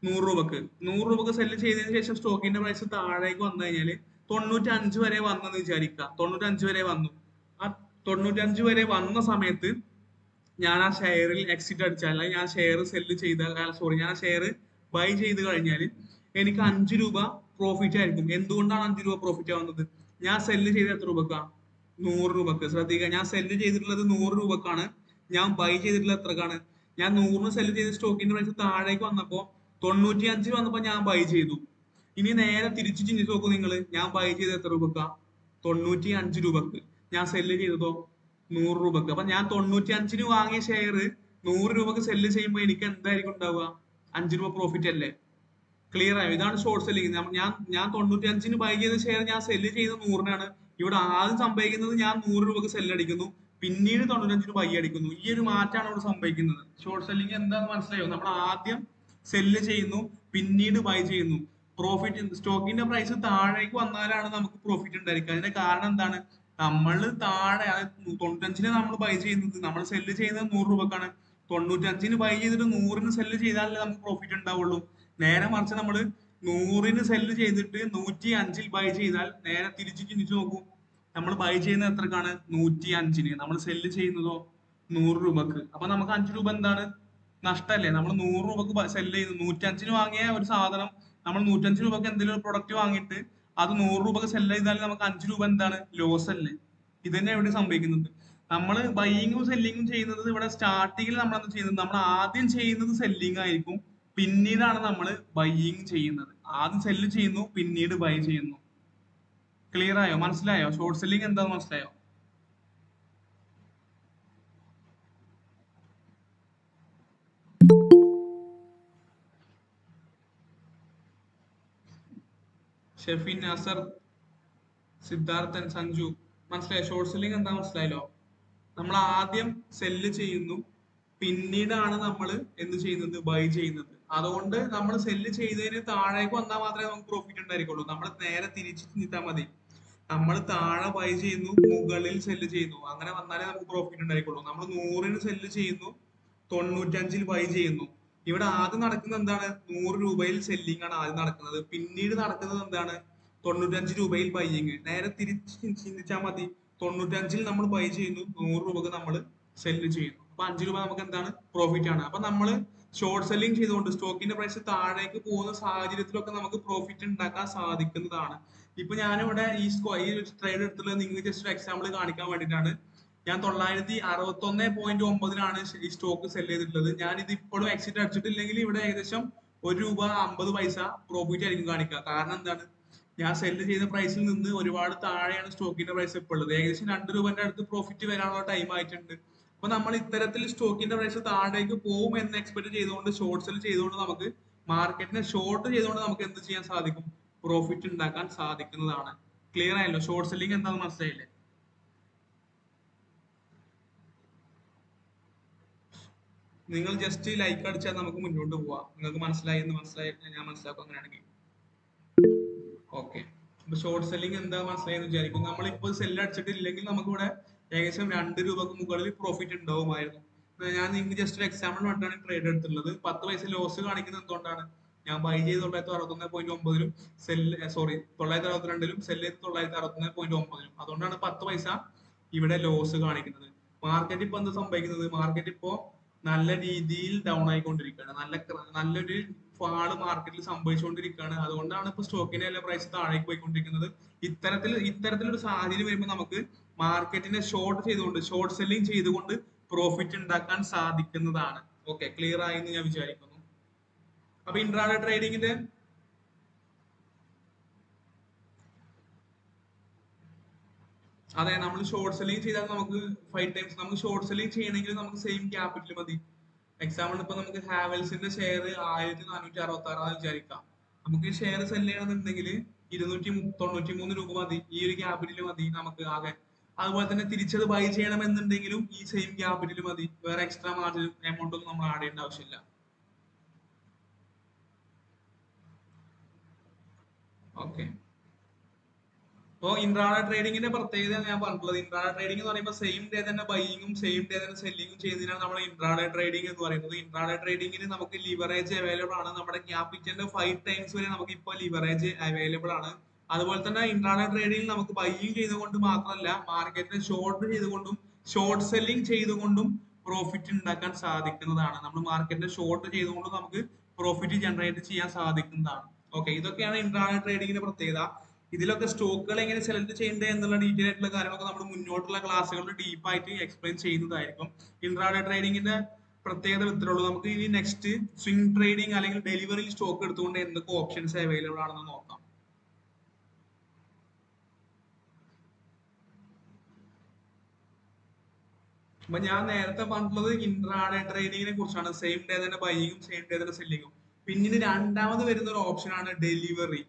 100 രൂപക്ക്. 100 രൂപക്ക് സെല്ല് ചെയ്തതിനു ശേഷം സ്റ്റോക്കിന്റെ പ്രൈസ് താഴേക്ക് വന്നു കഴിഞ്ഞാൽ 95 വരെ വന്നെന്ന് വിചാരിക്കാം. 95 വരെ വന്നു. ആ 95 വരെ വന്ന സമയത്ത് ഞാൻ ആ ഷെയറിൽ എക്സിറ്റ് അടിച്ചാൽ, അല്ലെങ്കിൽ ഞാൻ ഷെയർ സെല്ല് ചെയ്താൽ, ഞാൻ ആ ഷെയർ ബൈ ചെയ്ത് കഴിഞ്ഞാൽ എനിക്ക് 5 രൂപ പ്രോഫിറ്റ് ആയിരിക്കും. എന്തുകൊണ്ടാണ് 5 രൂപ പ്രോഫിറ്റ് ആവുന്നത്? ഞാൻ സെല്ല് ചെയ്ത് എത്ര രൂപക്കാ? 100 രൂപക്ക്. ശ്രദ്ധിക്കുക, ഞാൻ സെല്ല് ചെയ്തിട്ടുള്ളത് 100 രൂപക്കാണ്. ഞാൻ ബൈ ചെയ്തിട്ടുള്ളത് എത്രക്കാണ്? ഞാൻ 100-ന് സെല്ല് ചെയ്ത സ്റ്റോക്കിന്റെ പ്രൈസ് താഴേക്ക് വന്നപ്പോ 95 വന്നപ്പോ ഞാൻ ബൈ ചെയ്തു. ഇനി നേരെ തിരിച്ചു ചിന്തിച്ച് നോക്കൂ നിങ്ങൾ. ഞാൻ ബൈ ചെയ്ത് എത്ര രൂപക്കാ? 95 രൂപക്ക്. ഞാൻ സെല്ല് ചെയ്തതോ 100 രൂപക്ക്. അപ്പൊ ഞാൻ 95-ന് വാങ്ങിയ ഷെയർ 100 രൂപക്ക് സെല്ല് ചെയ്യുമ്പോൾ എനിക്ക് എന്തായിരിക്കും ഉണ്ടാവുക? 5 രൂപ പ്രോഫിറ്റ് അല്ലേ? ക്ലിയർ ആയോ? ഇതാണ് ഷോർട്ട് സെല്ലിംഗ്. ഞാൻ 95-ന് ബൈ ചെയ്ത ഷെയർ ഞാൻ സെല്ല് ചെയ്ത് 100-നാണ്. ഇവിടെ ആദ്യം സംഭവിക്കുന്നത് ഞാൻ 100 രൂപക്ക് സെല്ല് അടിക്കുന്നു, പിന്നീട് 95-ന് ബൈ അടിക്കുന്നു. ഈ ഒരു മാറ്റമാണ് ഇവിടെ സംഭവിക്കുന്നത്. ഷോർട്ട് സെല്ലിംഗ് എന്താണെന്ന് മനസ്സിലായോ? നമ്മൾ ആദ്യം സെല്ല് ചെയ്യുന്നു, പിന്നീട് ബൈ ചെയ്യുന്നു. പ്രോഫിറ്റ് സ്റ്റോക്കിന്റെ പ്രൈസ് താഴേക്ക് വന്നാലാണ് നമുക്ക് പ്രോഫിറ്റ് ഉണ്ടായിരിക്കുക. അതിന്റെ കാരണം എന്താണ്? നമ്മൾ താഴെ 95-ന് നമ്മൾ ബൈ ചെയ്യുന്നത്, നമ്മൾ സെല്ല് ചെയ്യുന്നത് 100 രൂപക്കാണ്. 95-ന് ബൈ ചെയ്തിട്ട് 100-ന് സെല്ല് ചെയ്താലേ നമുക്ക് പ്രോഫിറ്റ് ഉണ്ടാവുള്ളൂ. നേരെ മറിച്ച് നമ്മൾ 100-ന് സെല്ല് ചെയ്തിട്ട് 105-ൽ ബൈ ചെയ്താൽ നേരെ തിരിച്ച് ചിന്തിച്ചു നോക്കൂ. നമ്മൾ ബൈ ചെയ്യുന്നത് എത്രക്കാണ്? 105-ന്. നമ്മൾ സെല്ല് ചെയ്യുന്നതോ 100 രൂപക്ക്. അപ്പൊ നമുക്ക് 5 രൂപ എന്താണ്? നഷ്ടല്ലേ? നമ്മൾ 100 രൂപക്ക് സെല്ല് ചെയ്യുന്നു, 105-ന് വാങ്ങിയ ഒരു സാധനം നമ്മൾ 105 രൂപക്ക് എന്തെങ്കിലും ഒരു പ്രൊഡക്റ്റ് വാങ്ങിയിട്ട് അത് 100 രൂപക്ക് സെല്ല് ചെയ്താൽ നമുക്ക് 5 രൂപ എന്താണ്? ലോസ് അല്ലേ? ഇത് തന്നെ ഇവിടെ സംഭവിക്കുന്നത്. നമ്മൾ ബൈയിങ്ങും സെല്ലിങ്ങും ചെയ്യുന്നത് ഇവിടെ സ്റ്റാർട്ടിങ്ങിൽ നമ്മൾ എന്താ ചെയ്യുന്നത്? നമ്മൾ ആദ്യം ചെയ്യുന്നത് സെല്ലിംഗ് ആയിരിക്കും, പിന്നീടാണ് നമ്മൾ ബൈയിങ് ചെയ്യുന്നത്. ആദ്യം സെല്ല് ചെയ്യുന്നു, പിന്നീട് ബൈ ചെയ്യുന്നു. ക്ലിയർ ആയോ? മനസ്സിലായോ? ഷോർട്ട് സെല്ലിംഗ് എന്താന്ന് മനസ്സിലായോ? ഷെഫിൻ, നാസർ, സിദ്ധാർത്ഥൻ, സഞ്ജു, മനസ്സിലായോ? ഷോർട്ട് സെല്ലിംഗ് എന്താ മനസ്സിലായല്ലോ? നമ്മൾ ആദ്യം സെല്ല് ചെയ്യുന്നു, പിന്നീടാണ് നമ്മൾ എന്ത് ചെയ്യുന്നത്? ബൈ ചെയ്യുന്നത്. അതുകൊണ്ട് നമ്മൾ സെല്ല് ചെയ്തതിന് താഴേക്ക് വന്നാൽ മാത്രമേ നമുക്ക് പ്രോഫിറ്റ് ഉണ്ടായിരിക്കുള്ളൂ. നമ്മൾ നേരെ തിരിച്ച് ചിന്തിച്ചാൽ മതി. നമ്മൾ താഴെ ബൈ ചെയ്യുന്നു, മുകളിൽ സെല്ല് ചെയ്യുന്നു, അങ്ങനെ വന്നാലേ നമുക്ക് പ്രോഫിറ്റ് ഉണ്ടായിരിക്കുള്ളൂ. നമ്മൾ 100-ന് സെല്ല് ചെയ്യുന്നു, 95-ൽ ബൈ ചെയ്യുന്നു. ഇവിടെ ആദ്യം നടക്കുന്നത് എന്താണ്? 100 രൂപയിൽ സെല്ലിംഗ് ആണ് ആദ്യം നടക്കുന്നത്. പിന്നീട് നടക്കുന്നത് എന്താണ്? 95 രൂപയിൽ ബൈയിങ്. നേരെ തിരിച്ച് ചിന്തിച്ചാൽ മതി. 95-ൽ നമ്മൾ ബൈ ചെയ്യുന്നു, 100 രൂപക്ക് നമ്മൾ സെല്ല് ചെയ്യുന്നു. അപ്പൊ 5 രൂപ നമുക്ക് എന്താണ്? പ്രോഫിറ്റ് ആണ്. അപ്പൊ നമ്മൾ ഷോർട്ട് സെല്ലിംഗ് ചെയ്തുകൊണ്ട് സ്റ്റോക്കിന്റെ പ്രൈസ് താഴേക്ക് പോകുന്ന സാഹചര്യത്തിലൊക്കെ നമുക്ക് പ്രോഫിറ്റ് ഉണ്ടാക്കാൻ സാധിക്കുന്നതാണ്. ഇപ്പൊ ഞാനിവിടെ ഈ ട്രേഡ് എടുത്തുള്ളത് നിങ്ങൾക്ക് ജസ്റ്റ് ഒരു എക്സാമ്പിൾ കാണിക്കാൻ വേണ്ടിയിട്ടാണ്. ഞാൻ 961.9-ലാണ് ഈ സ്റ്റോക്ക് സെല് ചെയ്തിട്ടുള്ളത്. ഞാൻ ഇത് ഇപ്പോഴും എക്സിറ്റ് അടിച്ചിട്ടില്ലെങ്കിൽ ഇവിടെ ഏകദേശം 1 രൂപ 50 പൈസ പ്രോഫിറ്റ് ആയിരിക്കും കാണിക്കുക. കാരണം എന്താണ്? ഞാൻ സെല്ല് ചെയ്ത പ്രൈസിൽ നിന്ന് ഒരുപാട് താഴെയാണ് സ്റ്റോക്കിന്റെ പ്രൈസ് ഇപ്പോൾ ഉള്ളത്. ഏകദേശം 2 രൂപന്റെ അടുത്ത് പ്രോഫിറ്റ് വരാനുള്ള ടൈം ആയിട്ടുണ്ട്. അപ്പൊ നമ്മൾ ഇത്തരത്തിൽ സ്റ്റോക്കിന്റെ പ്രൈസ് താഴേക്ക് പോകും എന്ന് എക്സ്പെക്ട് ചെയ്തുകൊണ്ട് ഷോർട്ട് സെൽ ചെയ്തുകൊണ്ട് നമുക്ക് മാർക്കറ്റിനെ ഷോർട്ട് ചെയ്തുകൊണ്ട് നമുക്ക് എന്ത് ചെയ്യാൻ സാധിക്കും? പ്രോഫിറ്റ് ഉണ്ടാക്കാൻ സാധിക്കുന്നതാണ്. ക്ലിയർ ആയല്ലോ? ഷോർട്ട് സെല്ലിംഗ് എന്താണെന്ന് മനസ്സിലായില്ലേ? നിങ്ങൾ ജസ്റ്റ് ലൈക്ക് അടിച്ചാൽ നമുക്ക് മുന്നോട്ട് പോവാം. നിങ്ങൾക്ക് മനസ്സിലായി എന്ന് മനസ്സിലായി ഞാൻ മനസ്സിലാക്കും അങ്ങനെയാണെങ്കിൽ. ഓക്കെ. അപ്പൊ ഷോർട്ട് സെല്ലിംഗ് എന്താ മനസ്സിലായെന്ന് വിചാരിക്കും. നമ്മളിപ്പോൾ സെല്ല് അടിച്ചിട്ടില്ലെങ്കിൽ നമുക്ക് ഇവിടെ ഏകദേശം 2 രൂപക്ക് മുകളിൽ പ്രോഫിറ്റ് ഉണ്ടാവുമായിരുന്നു. ഞാൻ നിങ്ങൾക്ക് ജസ്റ്റ് ഒരു എക്സാമ്പിൾ വേണ്ടിയിട്ടാണ് ട്രേഡ് എടുത്തുള്ളത്. 10 പൈസ ലോസ് കാണിക്കുന്നത് എന്തുകൊണ്ടാണ്? ഞാൻ ബൈ ചെയ്ത് 961.9-ലും സോറി 962-ലും സെല്ല് ചെയ്ത് 961.9-ലും. അതുകൊണ്ടാണ് 10 പൈസ ഇവിടെ ലോസ് കാണിക്കുന്നത്. മാർക്കറ്റ് ഇപ്പൊ എന്താ സംഭവിക്കുന്നത്? മാർക്കറ്റ് ഇപ്പോ നല്ല രീതിയിൽ ഡൗൺ ആയിക്കൊണ്ടിരിക്കുകയാണ്. നല്ലൊരു ഫാള് മാർക്കറ്റിൽ സംഭവിച്ചുകൊണ്ടിരിക്കുകയാണ്. അതുകൊണ്ടാണ് ഇപ്പൊ സ്റ്റോക്കിന്റെ എല്ലാ പ്രൈസ് താഴേക്ക് പോയിക്കൊണ്ടിരിക്കുന്നത്. ഇത്തരത്തിലൊരു സാഹചര്യം വരുമ്പോൾ നമുക്ക് മാർക്കറ്റിനെ ഷോർട്ട് ചെയ്തുകൊണ്ട് ഷോർട്ട് സെല്ലിംഗ് ചെയ്തുകൊണ്ട് പ്രോഫിറ്റ് ഉണ്ടാക്കാൻ സാധിക്കുന്നതാണ്. ഓക്കെ, ക്ലിയർ ആയി എന്ന് ഞാൻ വിചാരിക്കുന്നു. അപ്പൊ ഇൻട്രാഡേ ട്രേഡിങ്ങിന്റെ അതെ, നമ്മൾ ഷോർട്ട് സെല്ലിംഗ് ചെയ്താൽ നമുക്ക് 5 ടൈംസ് നമുക്ക് ഷോർട്ട് സെല്ലിംഗ് ചെയ്യണമെങ്കിൽ നമുക്ക് സെയിം ക്യാപിറ്റൽ മതി. എക്സാമ്പിൾ ഇപ്പൊ നമുക്ക് ഹാവൽസിന്റെ ഷെയർ 1466 വിചാരിക്കാം. നമുക്ക് ഈ ഷെയർ സെല് ചെയ്യണമെന്നുണ്ടെങ്കിൽ 293 രൂപ മതി. ഈ ഒരു ക്യാപിറ്റൽ മതി നമുക്ക് ആകെ. അതുപോലെ തന്നെ തിരിച്ചത് ബൈ ചെയ്യണമെന്നുണ്ടെങ്കിലും ഈ സെയിം ക്യാപിറ്റൽ മതി. വേറെ എക്സ്ട്രാ മാർജിൻ എമൗണ്ട് ഒന്നും നമ്മൾ ആഡ് ചെയ്യേണ്ട ആവശ്യമില്ല. ഓക്കെ. അപ്പോൾ ഇൻട്രാഡേ ട്രേഡിങ്ങിന്റെ പ്രത്യേകത ഞാൻ പറഞ്ഞിട്ടുള്ളത്, ഇൻട്രാഡേ ട്രേഡിംഗ് എന്ന് പറയുമ്പോൾ സെയിം ഡേ തന്നെ ബൈയിങ്ങും സെയിം ഡേ തന്നെ സെല്ലിങ്ങും ചെയ്യുന്നതിനാണ് നമ്മൾ ഇൻട്രാഡേ ട്രേഡിംഗ് എന്ന് പറയുന്നത്. ഇൻട്രാഡേ ട്രേഡിംഗിന് നമുക്ക് ലിവറേജ് അവൈലബിൾ ആണ്. നമ്മുടെ ക്യാപിറ്റലിന്റെ 5 ടൈംസ് വരെ നമുക്ക് ഇപ്പോൾ ലിവറേജ് അവൈലബിൾ ആണ്. അതുപോലെ തന്നെ ഇൻട്രാഡേ ട്രേഡിംഗിൽ നമുക്ക് ബൈയിങ് ചെയ്തുകൊണ്ട് മാത്രമല്ല മാർക്കറ്റിനെ ഷോർട്ട് ചെയ്തുകൊണ്ടും ഷോർട്ട് സെല്ലിംഗ് ചെയ്തുകൊണ്ടും പ്രോഫിറ്റ് ഉണ്ടാക്കാൻ സാധിക്കുന്നതാണ്. നമ്മൾ മാർക്കറ്റിനെ ഷോർട്ട് ചെയ്തുകൊണ്ട് നമുക്ക് പ്രോഫിറ്റ് ജനറേറ്റ് ചെയ്യാൻ സാധിക്കുന്നതാണ്. ഓക്കെ, ഇതൊക്കെയാണ് ഇൻട്രാഡേ ട്രേഡിംഗിന്റെ പ്രത്യേകത. ഇതിലൊക്കെ സ്റ്റോക്കുകൾ എങ്ങനെ സെലക്ട് ചെയ്യേണ്ടത് എന്നുള്ള ഡീറ്റെയിൽ ആയിട്ടുള്ള കാര്യങ്ങളൊക്കെ നമ്മൾ മുന്നോട്ടുള്ള ക്ലാസ്സുകളിൽ ഡീപ്പായിട്ട് എക്സ്പ്ലെയിൻ ചെയ്യുന്നതായിരിക്കും. ഇൻട്രാഡേ ട്രേഡിംഗിന്റെ പ്രത്യേകത ഇത്രേ ഉള്ളൂ. നമുക്ക് ഇനി നെക്സ്റ്റ് സ്വിംഗ് ട്രേഡിംഗ് അല്ലെങ്കിൽ ഡെലിവറി സ്റ്റോക്ക് എടുത്തുകൊണ്ട് എന്തൊക്കെ ഓപ്ഷൻസ് അവൈലബിൾ ആണെന്ന് നോക്കാം. അപ്പൊ ഞാൻ നേരത്തെ പറഞ്ഞിട്ടുള്ളത് ഇൻട്രാഡേ ട്രേഡിങ്ങിനെ കുറിച്ചാണ്. സെയിം ഡേ തന്നെ ബൈയിങ്ങും സെയിം ഡേ തന്നെ സെല്ലിങ്ങും. പിന്നീട് രണ്ടാമത് വരുന്ന ഒരു ഓപ്ഷനാണ് ഡെലിവറി.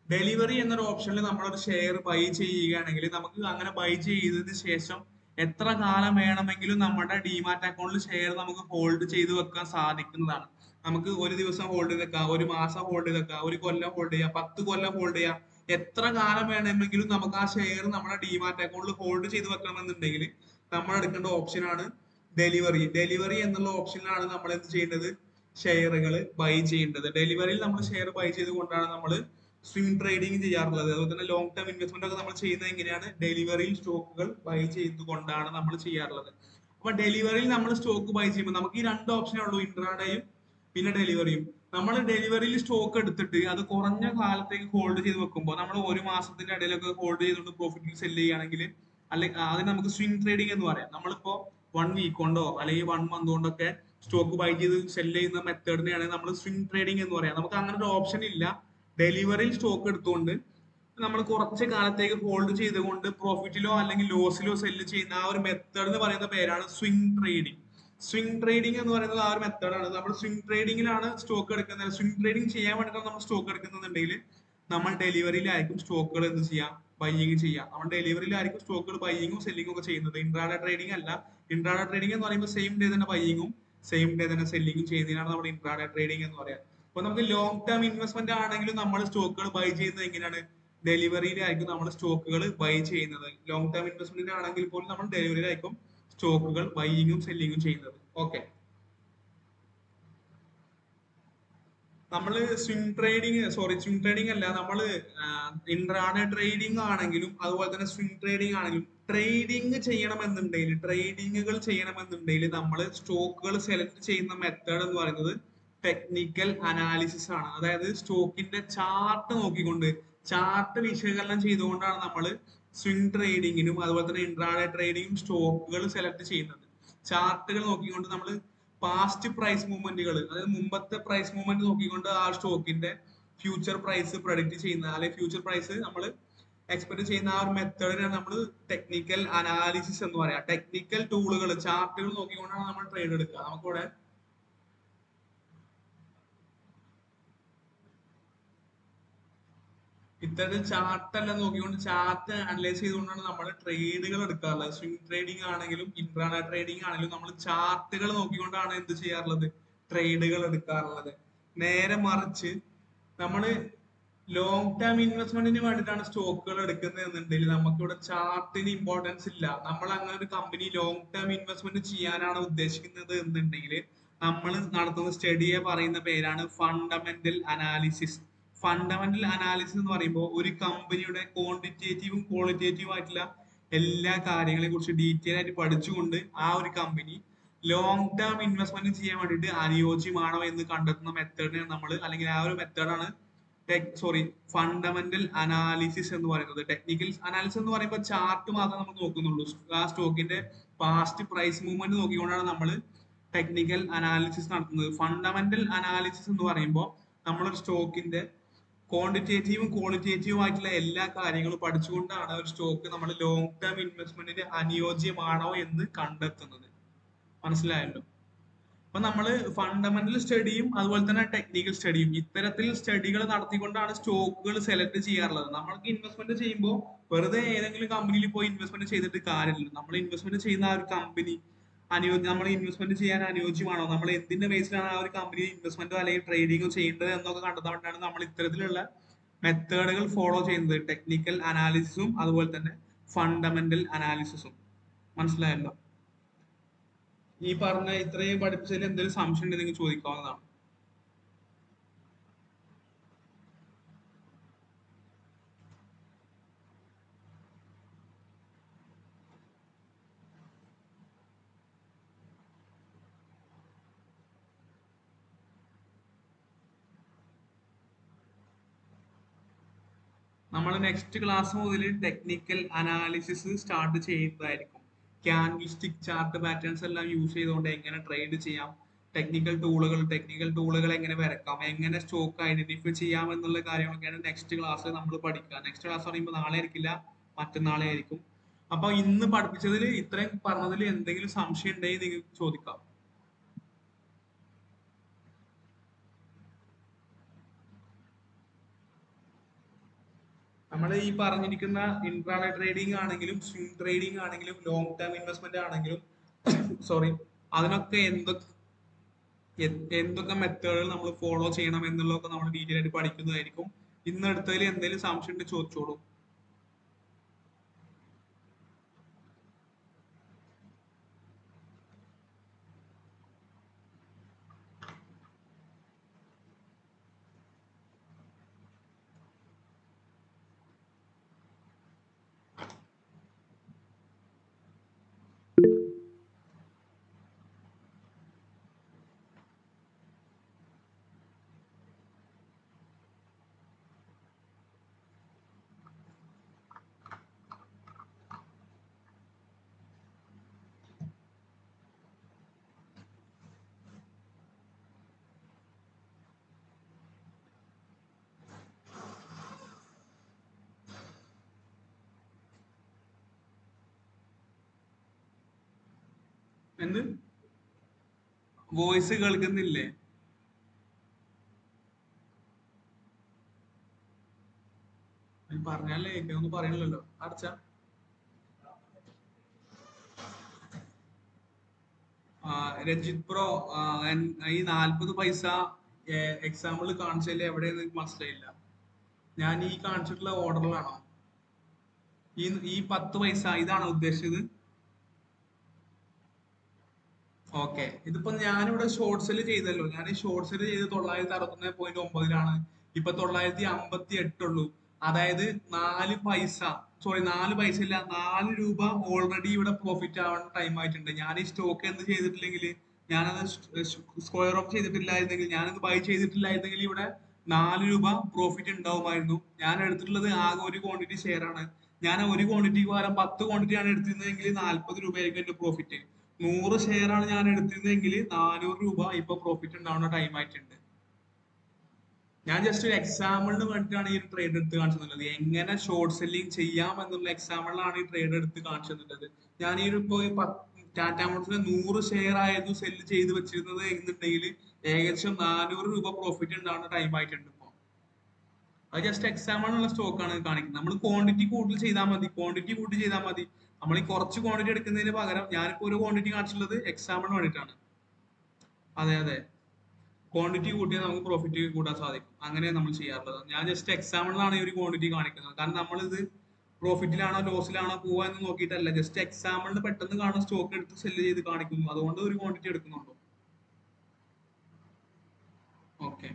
ഡെലിവറി എന്നൊരു ഓപ്ഷനിൽ നമ്മളൊരു ഷെയർ ബൈ ചെയ്യുകയാണെങ്കിൽ നമുക്ക് അങ്ങനെ ബൈ ചെയ്തതിന് ശേഷം എത്ര കാലം വേണമെങ്കിലും നമ്മുടെ ഡിമാറ്റ് അക്കൗണ്ടിൽ ഷെയർ നമുക്ക് ഹോൾഡ് ചെയ്ത് വെക്കാൻ സാധിക്കുന്നതാണ്. നമുക്ക് ഒരു ദിവസം ഹോൾഡ് ചെയ്ത് വെക്കാം, ഒരു മാസം ഹോൾഡ് ചെയ്ത് വെക്കാം, ഒരു കൊല്ലം ഹോൾഡ് ചെയ്യാം, 10 കൊല്ലം ഹോൾഡ് ചെയ്യാം. എത്ര കാലം വേണമെങ്കിലും നമുക്ക് ആ ഷെയർ നമ്മുടെ ഡിമാറ്റ് അക്കൗണ്ടിൽ ഹോൾഡ് ചെയ്ത് വെക്കണമെന്നുണ്ടെങ്കിൽ നമ്മൾ എടുക്കേണ്ട ഓപ്ഷനാണ് ഡെലിവറി. ഡെലിവറി എന്നുള്ള ഓപ്ഷനിലാണ് നമ്മൾ എന്ത് ചെയ്യേണ്ടത്? ഷെയറുകൾ ബൈ ചെയ്യേണ്ടത്. ഡെലിവറിയിൽ നമ്മൾ ഷെയർ ബൈ ചെയ്തുകൊണ്ടാണ് നമ്മൾ സ്വിംഗ് ട്രേഡിംഗ് ചെയ്യാറുള്ളത്. അതുപോലെ തന്നെ ലോങ് ടേം ഇൻവെസ്റ്റ്മെന്റ് ഒക്കെ നമ്മൾ ചെയ്യുന്നത് എങ്ങനെയാണ്? ഡെലിവറിയിൽ സ്റ്റോക്കുകൾ ബൈ ചെയ്തുകൊണ്ടാണ് നമ്മൾ ചെയ്യാറുള്ളത്. അപ്പൊ ഡെലിവറിയിൽ നമ്മൾ സ്റ്റോക്ക് ബൈ ചെയ്യുമ്പോൾ നമുക്ക് ഈ രണ്ട് ഓപ്ഷനേ ഉള്ളൂ, ഇൻട്രാഡേയും പിന്നെ ഡെലിവറിയും. നമ്മൾ ഡെലിവറിയിൽ സ്റ്റോക്ക് എടുത്തിട്ട് അത് കുറഞ്ഞ കാലത്തേക്ക് ഹോൾഡ് ചെയ്ത് വെക്കുമ്പോൾ നമ്മൾ ഒരു മാസത്തിന്റെ ഇടയിലൊക്കെ ഹോൾഡ് ചെയ്തുകൊണ്ട് പ്രോഫിറ്റിൽ സെല് ചെയ്യുകയാണെങ്കിൽ, അല്ലെങ്കിൽ അതിന് നമുക്ക് സ്വിംഗ് ട്രേഡിംഗ് എന്ന് പറയാം. നമ്മളിപ്പോ 1 വീക്ക് കൊണ്ടോ അല്ലെങ്കിൽ 1 മന്ത് കൊണ്ടൊക്കെ സ്റ്റോക്ക് ബൈ ചെയ്ത് സെല് ചെയ്യുന്ന മെത്തേഡിനെയാണ് നമ്മൾ സ്വിംഗ് ട്രേഡിംഗ് എന്ന് പറയാം. നമുക്ക് അങ്ങനെ ഒരു ഓപ്ഷൻ ഇല്ല. ഡെലിവറിയിൽ സ്റ്റോക്ക് എടുത്തുകൊണ്ട് നമ്മൾ കുറച്ച് കാലത്തേക്ക് ഹോൾഡ് ചെയ്തുകൊണ്ട് പ്രോഫിറ്റിലോ അല്ലെങ്കിൽ ലോസിലോ സെല്ല് ചെയ്യുന്ന ആ ഒരു മെത്തേഡ് എന്ന് പറയുന്ന പേരാണ് സ്വിംഗ് ട്രേഡിംഗ്. സ്വിംഗ് ട്രേഡിംഗ് എന്ന് പറയുന്നത് ആ ഒരു മെത്തേഡാണ്. നമ്മൾ സ്വിംഗ് ട്രേഡിംഗിലാണ് സ്റ്റോക്ക് എടുക്കുന്നത്. സ്വിംഗ് ട്രേഡിംഗ് ചെയ്യാൻ വേണ്ടിയിട്ടാണ് നമ്മൾ സ്റ്റോക്ക് എടുക്കുന്നുണ്ടെങ്കിൽ നമ്മൾ ഡെലിവറിയിലായിരിക്കും സ്റ്റോക്കുകൾ എന്ത് ചെയ്യാം? ബൈയിങ് ചെയ്യാം. നമ്മൾ ഡെലിവറിയിലായിരിക്കും സ്റ്റോക്കുകൾ ബൈയിങ്ങും സെല്ലിങ്ങും ഒക്കെ ചെയ്യുന്നത്. ഇൻട്രാഡേ ട്രേഡിംഗ് അല്ല. ഇൻട്രാഡേ ട്രേഡിംഗ് എന്ന് പറയുമ്പോൾ സെയിം ഡേ തന്നെ ബൈയിങ്ങും സെയിം ഡേ തന്നെ സെല്ലിങ്ങും ചെയ്യുന്നതിനാണ് നമ്മൾ ഇൻട്രാഡേ ട്രേഡിംഗ് എന്ന് പറയാം. അപ്പൊ നമുക്ക് ലോങ് ടേം ഇൻവെസ്റ്റ്മെന്റ് ആണെങ്കിലും നമ്മൾ സ്റ്റോക്കുകൾ ബൈ ചെയ്യുന്നത് എങ്ങനെയാണ്? ഡെലിവറിയിലായിരിക്കും നമ്മൾ സ്റ്റോക്കുകൾ ബൈ ചെയ്യുന്നത്. ലോങ് ടേം ഇൻവെസ്റ്റ്മെന്റ് ആണെങ്കിൽ പോലും നമ്മൾ ഡെലിവറിയിലായിരിക്കും സ്റ്റോക്കുകൾ ബൈയിങ്ങും സെല്ലിങ്ങും ചെയ്യുന്നത്. ഓക്കെ, നമ്മള് സ്വിംഗ് ട്രേഡിംഗ് അല്ല, നമ്മള് ഇൻട്രാഡേ ട്രേഡിംഗ് ആണെങ്കിലും അതുപോലെ തന്നെ സ്വിംഗ് ട്രേഡിംഗ് ആണെങ്കിലും ട്രേഡിങ്ങുകൾ ചെയ്യണമെന്നുണ്ടെങ്കിൽ നമ്മൾ സ്റ്റോക്കുകൾ സെലക്ട് ചെയ്യുന്ന മെത്തേഡ് എന്ന് പറയുന്നത് ടെക്നിക്കൽ അനാലിസിസ് ആണ്. അതായത് സ്റ്റോക്കിന്റെ ചാർട്ട് നോക്കിക്കൊണ്ട്, ചാർട്ട് വിശകലനം ചെയ്തുകൊണ്ടാണ് നമ്മൾ സ്വിംഗ് ട്രേഡിങ്ങിനും അതുപോലെ തന്നെ ഇൻട്രാഡേ ട്രേഡിങ്ങും സ്റ്റോക്കുകൾ സെലക്ട് ചെയ്യുന്നത്. ചാർട്ടുകൾ നോക്കിക്കൊണ്ട് നമ്മൾ പാസ്റ്റ് പ്രൈസ് മൂവ്മെന്റുകൾ, അതായത് മുമ്പത്തെ പ്രൈസ് മൂവ്മെന്റ് നോക്കിക്കൊണ്ട് ആ സ്റ്റോക്കിന്റെ ഫ്യൂച്ചർ പ്രൈസ് പ്രൊഡിക്റ്റ് ചെയ്യുന്ന അല്ലെങ്കിൽ ഫ്യൂച്ചർ പ്രൈസ് നമ്മൾ എക്സ്പെക്ട് ചെയ്യുന്ന ആ ഒരു മെത്തേഡിനാണ് നമ്മൾ ടെക്നിക്കൽ അനാലിസിസ് എന്ന് പറയാം. ടെക്നിക്കൽ ടൂളുകൾ, ചാർട്ടുകൾ നോക്കിക്കൊണ്ടാണ് നമ്മൾ ട്രേഡ് എടുക്കുക. നമുക്കിവിടെ ഇത്തരത്തിൽ ചാർട്ട് എല്ലാം നോക്കിക്കൊണ്ട്, ചാർട്ട് അനലൈസ് ചെയ്തുകൊണ്ടാണ് നമ്മൾ ട്രേഡുകൾ എടുക്കാറുള്ളത്. സ്വിംഗ് ട്രേഡിംഗ് ആണെങ്കിലും ഇൻട്രാഡേ ട്രേഡിംഗ് ആണെങ്കിലും നമ്മൾ ചാർട്ടുകൾ നോക്കിക്കൊണ്ടാണ് എന്ത് ചെയ്യാറുള്ളത്? ട്രേഡുകൾ എടുക്കാറുള്ളത്. നേരെ മറിച്ച് നമ്മൾ ലോങ് ടേം ഇൻവെസ്റ്റ്മെന്റിന് വേണ്ടിയിട്ടാണ് സ്റ്റോക്കുകൾ എടുക്കുന്നത് എന്നുണ്ടെങ്കിൽ നമുക്കിവിടെ ചാർട്ടിന് ഇമ്പോർട്ടൻസ് ഇല്ല. നമ്മൾ അങ്ങനെ ഒരു കമ്പനി ലോങ് ടേം ഇൻവെസ്റ്റ്മെന്റ് ചെയ്യാനാണ് ഉദ്ദേശിക്കുന്നത് എന്നുണ്ടെങ്കിൽ നമ്മൾ നടത്തുന്ന സ്റ്റഡിയെ പറയുന്ന പേരാണ് ഫണ്ടമെന്റൽ അനാലിസിസ്. ഫണ്ടമെന്റൽ അനാലിസിസ് എന്ന് പറയുമ്പോൾ ഒരു കമ്പനിയുടെ ക്വാണ്ടിറ്റേറ്റീവും ക്വാളിറ്റേറ്റീവും ആയിട്ടുള്ള എല്ലാ കാര്യങ്ങളെ കുറിച്ച് ഡീറ്റെയിൽ ആയിട്ട് പഠിച്ചുകൊണ്ട് ആ ഒരു കമ്പനി ലോങ് ടേം ഇൻവെസ്റ്റ്മെന്റ് ചെയ്യാൻ വേണ്ടിയിട്ട് അനുയോജ്യമാണോ എന്ന് കണ്ടെത്തുന്ന മെത്തേഡിനെ നമ്മൾ, അല്ലെങ്കിൽ ആ ഒരു മെത്തേഡാണ് ഫണ്ടമെന്റൽ അനാലിസിസ് എന്ന് പറയുന്നത്. ടെക്നിക്കൽ അനാലിസിസ് എന്ന് പറയുമ്പോൾ ചാർട്ട് മാത്രം നമ്മൾ നോക്കുന്നുള്ളൂ. ആ സ്റ്റോക്കിന്റെ പാസ്റ്റ് പ്രൈസ് മൂവ്മെന്റ് നോക്കിക്കൊണ്ടാണ് നമ്മൾ ടെക്നിക്കൽ അനാലിസിസ് നടത്തുന്നത്. ഫണ്ടമെന്റൽ അനാലിസിസ് എന്ന് പറയുമ്പോൾ നമ്മളൊരു സ്റ്റോക്കിന്റെ ക്വാണ്ടിറ്റേറ്റീവും ക്വാളിറ്റേറ്റീവും ആയിട്ടുള്ള എല്ലാ കാര്യങ്ങളും പഠിച്ചുകൊണ്ടാണ് ഒരു സ്റ്റോക്ക് നമ്മൾ ലോങ് ടേം ഇൻവെസ്റ്റ്മെന്റിന് അനുയോജ്യമാണോ എന്ന് കണ്ടെത്തുന്നത്. മനസ്സിലായല്ലോ? അപ്പൊ നമ്മള് ഫണ്ടമെന്റൽ സ്റ്റഡിയും അതുപോലെ തന്നെ ടെക്നിക്കൽ സ്റ്റഡിയും, ഇത്തരത്തിൽ സ്റ്റഡികൾ നടത്തിക്കൊണ്ടാണ് സ്റ്റോക്കുകൾ സെലക്ട് ചെയ്യാറുള്ളത്. നമ്മൾക്ക് ഇൻവെസ്റ്റ്മെന്റ് ചെയ്യുമ്പോൾ വെറുതെ ഏതെങ്കിലും കമ്പനിയിൽ പോയി ഇൻവെസ്റ്റ്മെന്റ് ചെയ്തിട്ട് കാര്യമില്ല. നമ്മൾ ഇൻവെസ്റ്റ്മെന്റ് ചെയ്യുന്ന ആ ഒരു കമ്പനി നമ്മൾ ഇൻവെസ്റ്റ്മെന്റ് ചെയ്യാൻ അനുയോജ്യമാണോ, നമ്മൾ എന്തിന്റെ ബേസിലാണ് ആ ഒരു കമ്പനി ഇൻവെസ്റ്റ്മെന്റോ അല്ലെങ്കിൽ ട്രേഡിങ്ങോ ചെയ്യേണ്ടത് എന്നൊക്കെ കണ്ടെത്താൻ വേണ്ടിയാണ് നമ്മൾ ഇത്തരത്തിലുള്ള മെത്തേഡുകൾ ഫോളോ ചെയ്യുന്നത്. ടെക്നിക്കൽ അനാലിസിസും അതുപോലെ തന്നെ ഫണ്ടമെന്റൽ അനാലിസിസും. മനസ്സിലായല്ലോ? ഈ പറഞ്ഞ ഇത്രയും പഠിപ്പിച്ചതിൽ എന്തെങ്കിലും സംശയം ഉണ്ടെങ്കിൽ നിങ്ങൾക്ക് ചോദിക്കാവുന്നതാണ്. നമ്മൾ നെക്സ്റ്റ് ക്ലാസ് മുതൽ ടെക്നിക്കൽ അനാലിസിസ് സ്റ്റാർട്ട് ചെയ്യുന്നതായിരിക്കും. ക്യാൻഡിൽ സ്റ്റിക് ചാർട്ട് പാറ്റേൺസ് എല്ലാം യൂസ് ചെയ്തുകൊണ്ട് എങ്ങനെ ട്രേഡ് ചെയ്യാം, ടെക്നിക്കൽ ടൂളുകൾ എങ്ങനെ വരക്കാം, എങ്ങനെ സ്റ്റോക്ക് ഐഡന്റിഫൈ ചെയ്യാം എന്നുള്ള കാര്യങ്ങളൊക്കെയാണ് നെക്സ്റ്റ് ക്ലാസ്സിൽ നമ്മൾ പഠിക്കുക. നെക്സ്റ്റ് ക്ലാസ് പറയുമ്പോൾ നാളെ ആയിരിക്കില്ല, മറ്റന്നാളെ ആയിരിക്കും. അപ്പൊ ഇന്ന് പഠിപ്പിച്ചതിൽ ഇത്രയും പറഞ്ഞതിൽ എന്തെങ്കിലും സംശയം ഉണ്ടെങ്കിൽ നിങ്ങൾക്ക് ചോദിക്കാം. നമ്മൾ ഈ പറഞ്ഞിരിക്കുന്ന ഇൻട്രാഡേ ട്രേഡിംഗ് ആണെങ്കിലും സ്വിംഗ് ട്രേഡിംഗ് ആണെങ്കിലും ലോങ് ടേം ഇൻവെസ്റ്റ്മെന്റ് ആണെങ്കിലും സോറി, അതിനൊക്കെ എന്തൊക്കെ മെത്തേഡുകൾ നമ്മൾ ഫോളോ ചെയ്യണം എന്നുള്ളതൊക്കെ നമ്മൾ ഡീറ്റെയിൽ ആയിട്ട് പഠിക്കുന്നതായിരിക്കും. ഇന്ന് എടുത്തതിൽ എന്തെങ്കിലും സംശയം ഉണ്ടെങ്കിൽ ചോദിച്ചോളൂ. എന്ത് വോയിസ് കേൾക്കുന്നില്ലേ? പറഞ്ഞാലേ ഒന്നും പറയണില്ലല്ലോ. അടച്ച രഞ്ജിത് ബ്രോ, ഈ 40 പൈസ എക്സാമ്പിൾ കാണിച്ചതിൽ എവിടെയെന്ന് എനിക്ക് മനസ്സിലായില്ല. ഞാൻ ഈ കാണിച്ചിട്ടുള്ള ഓർഡറിലാണോ ഈ ഈ 10 പൈസ ഇതാണോ ഉദ്ദേശിച്ചത്? ഓക്കെ, ഇതിപ്പോ ഞാനിവിടെ ഷോർട്സിൽ ചെയ്തല്ലോ. ഞാൻ ഈ ഷോർട്സിൽ ചെയ്ത് 961.9 ഇപ്പൊ 958 അതായത് 4 പൈസ, സോറി 4 പൈസ ഇല്ല, 4 രൂപ ഓൾറെഡി ഇവിടെ പ്രോഫിറ്റ് ആവാൻ ടൈം ആയിട്ടുണ്ട്. ഞാൻ ഈ സ്റ്റോക്ക് എന്ത് ചെയ്തിട്ടില്ലെങ്കിൽ, ഞാനത് സ്ക്വയർ ഓഫ് ചെയ്തിട്ടില്ലായിരുന്നെങ്കിൽ, ഞാനത് ബൈ ചെയ്തിട്ടില്ലായിരുന്നെങ്കിൽ ഇവിടെ 4 രൂപ പ്രോഫിറ്റ് ഉണ്ടാവുമായിരുന്നു. ഞാൻ എടുത്തിട്ടുള്ളത് ആകെ ഒരു ക്വാണ്ടിറ്റി ഷെയർ ആണ്. ഞാൻ ഒരു ക്വാണ്ടിറ്റിക്ക് പകരം 10 ക്വാണ്ടിറ്റി ആണ് എടുത്തിരുന്നതെങ്കിൽ 40 രൂപയായിരിക്കും എന്റെ പ്രോഫിറ്റ്. 100 ഷെയർ ആണ് ഞാൻ എടുത്തിരുന്നതെങ്കിൽ 400 രൂപ ഇപ്പൊ പ്രോഫിറ്റ് ഉണ്ടാവുന്ന ടൈം ആയിട്ടുണ്ട്. ഞാൻ ജസ്റ്റ് ഒരു എക്സാമ്പിളിന് വേണ്ടിയിട്ടാണ് ഈ ട്രേഡ് എടുത്ത് കാണിച്ചു തന്നത്. എങ്ങനെ ഷോർട്ട് സെല്ലിംഗ് ചെയ്യാം എന്നുള്ള എക്സാമ്പിളിലാണ് ഈ ട്രേഡ് എടുത്ത് കാണിച്ചു തന്നത്. ഞാൻ ഈ ഇപ്പോ ടാറ്റ മോട്ടോഴ്സിന് 100 ഷെയർ ആയിരുന്നു സെല്ല് ചെയ്ത് വെച്ചിരുന്നത് എന്നുണ്ടെങ്കിൽ ഏകദേശം 400 രൂപ പ്രോഫിറ്റ് ഉണ്ടാവുന്ന ടൈം ആയിട്ടുണ്ട് ഇപ്പൊ. അത് ജസ്റ്റ് എക്സാമ്പിളിനുള്ള സ്റ്റോക്ക് ആണ് കാണിക്കുന്നത്. നമ്മൾ ക്വാണ്ടിറ്റി കൂടുതൽ ചെയ്താൽ മതി, ക്വാണ്ടിറ്റി കൂട്ടി ചെയ്താൽ മതി. നമ്മൾ ഈ കുറച്ച് ക്വാണ്ടിറ്റി എടുക്കുന്നതിന് പകരം ഞാനിപ്പോ ഒരു ക്വാണ്ടിറ്റി കാണിച്ചിട്ടുള്ളത് എക്സാമ്പിളിന് വേണ്ടിയിട്ടാണ്. അതെ അതെ, ക്വാണ്ടിറ്റി കൂട്ടിയാൽ നമുക്ക് പ്രോഫിറ്റ് കൂട്ടാൻ സാധിക്കും. അങ്ങനെയാണ് നമ്മൾ ചെയ്യാറുള്ളത്. ഞാൻ ജസ്റ്റ് എക്സാമ്പിളിലാണ് ഈ ഒരു ക്വാണ്ടിറ്റി കാണിക്കുന്നത്. കാരണം നമ്മളിത് പ്രോഫിറ്റിലാണോ ലോസിലാണോ പോവാ എന്ന് നോക്കിയിട്ടല്ല, ജസ്റ്റ് എക്സാമ്പിളിന് പെട്ടെന്ന് കാണുന്ന സ്റ്റോക്ക് എടുത്ത് സെല് ചെയ്ത് കാണിക്കുന്നു. അതുകൊണ്ട് ഒരു ക്വാണ്ടിറ്റി എടുക്കുന്നുള്ളൂ. ഓക്കെ,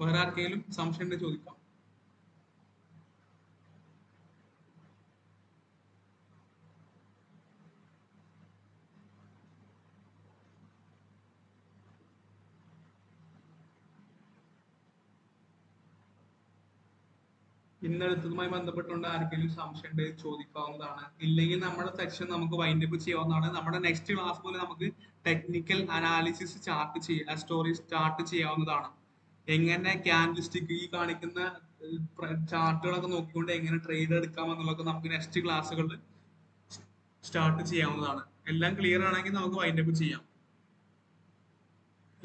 വേറെ ആർക്കെങ്കിലും സംശയം ഉണ്ടെങ്കിൽ ചോദിക്കാം. ഇന്നെടുത്തതുമായി ബന്ധപ്പെട്ടുകൊണ്ട് ആർക്കെങ്കിലും സംശയം ഉണ്ടെങ്കിൽ ചോദിക്കാവുന്നതാണ്. ഇല്ലെങ്കിൽ നമ്മുടെ സെക്ഷൻ നമുക്ക് വൈൻഡ് അപ്പ് ചെയ്യാവുന്നതാണ്. നമ്മുടെ നെക്സ്റ്റ് ക്ലാസ് മുതൽ നമുക്ക് ടെക്നിക്കൽ അനാലിസിസ് സ്റ്റോറി സ്റ്റാർട്ട് ചെയ്യാവുന്നതാണ്. എങ്ങനെ ക്യാൻഡിൽ സ്റ്റിക്ക് ഈ കാണിക്കുന്ന ചാർട്ടുകളൊക്കെ നോക്കിക്കൊണ്ട് എങ്ങനെ ട്രേഡ് എടുക്കാം എന്നുള്ളതൊക്കെ നമുക്ക് നെക്സ്റ്റ് ക്ലാസ്സുകളിൽ സ്റ്റാർട്ട് ചെയ്യാവുന്നതാണ്. എല്ലാം ക്ലിയർ ആണെങ്കിൽ നമുക്ക് വൈൻഡ് അപ്പ് ചെയ്യാം.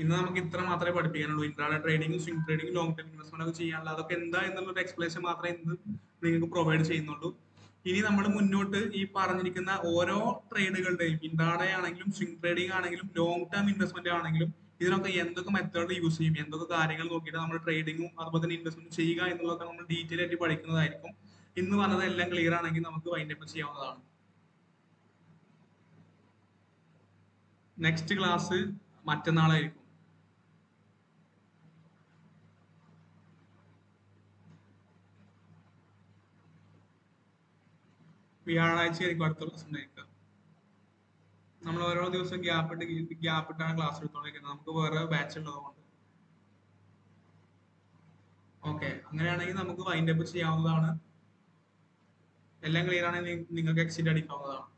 ഇന്ന് നമുക്ക് ഇത്ര മാത്രമേ പഠിപ്പിക്കാനുള്ളൂ. Intraday trading, swing trading, long time investment ഒക്കെ ചെയ്യാനുള്ള അതൊക്കെ എന്താ എന്നുള്ള എക്സ്പ്ലനേഷൻ മാത്രമേ ഇന്ന് നിങ്ങൾക്ക് പ്രൊവൈഡ് ചെയ്യുന്നുള്ളൂ. ഇനി നമ്മൾ മുന്നോട്ട് ഈ പറഞ്ഞിരിക്കുന്ന ഓരോ ട്രേഡുകളുടെയും, ഇൻട്രാഡേ ആണെങ്കിലും സ്വിംഗ് ട്രേഡിംഗ് ആണെങ്കിലും ലോങ് ടേം ഇൻവെസ്റ്റ്മെന്റ് ആണെങ്കിലും ഇതിനൊക്കെ എന്തൊക്കെ മെത്തേഡ് യൂസ് ചെയ്യും, എന്തൊക്കെ കാര്യങ്ങൾ നോക്കിയിട്ട് നമ്മൾ ട്രേഡിങ്ങും അതുപോലെ തന്നെ ഇൻവെസ്റ്റ്മെന്റ് ചെയ്യുക എന്നുള്ളതൊക്കെ നമ്മൾ ഡീറ്റെയിൽ ആയിട്ട് പഠിക്കുന്നതായിരിക്കും. ഇന്ന് പറഞ്ഞത് എല്ലാം ക്ലിയർ ആണെങ്കിൽ നമുക്ക് വൈൻഡ് അപ്പ് ചെയ്യാവുന്നതാണ്. നെക്സ്റ്റ് ക്ലാസ് മറ്റന്നാളായിരിക്കും. വ്യാഴാഴ്ച ആയിരിക്കും അടുത്ത ക്ലാസ് ഉണ്ടായിരിക്കുക. നമ്മൾ ഓരോ ദിവസം ഗ്യാപ്പ് ഇട്ടാണ് ക്ലാസ് എടുത്തോണ്ടിരിക്കുന്നത്. നമുക്ക് വേറെ ബാച്ച് ഉള്ളതുകൊണ്ട്. ഓക്കെ, അങ്ങനെയാണെങ്കിൽ നമുക്ക് വൈൻഡ് അപ്പ് ചെയ്യാവുന്നതാണ്. എല്ലാം ക്ലിയർ ആണെങ്കിൽ നിങ്ങൾക്ക് എക്സിറ്റ് അടിക്കാവുന്നതാണ്.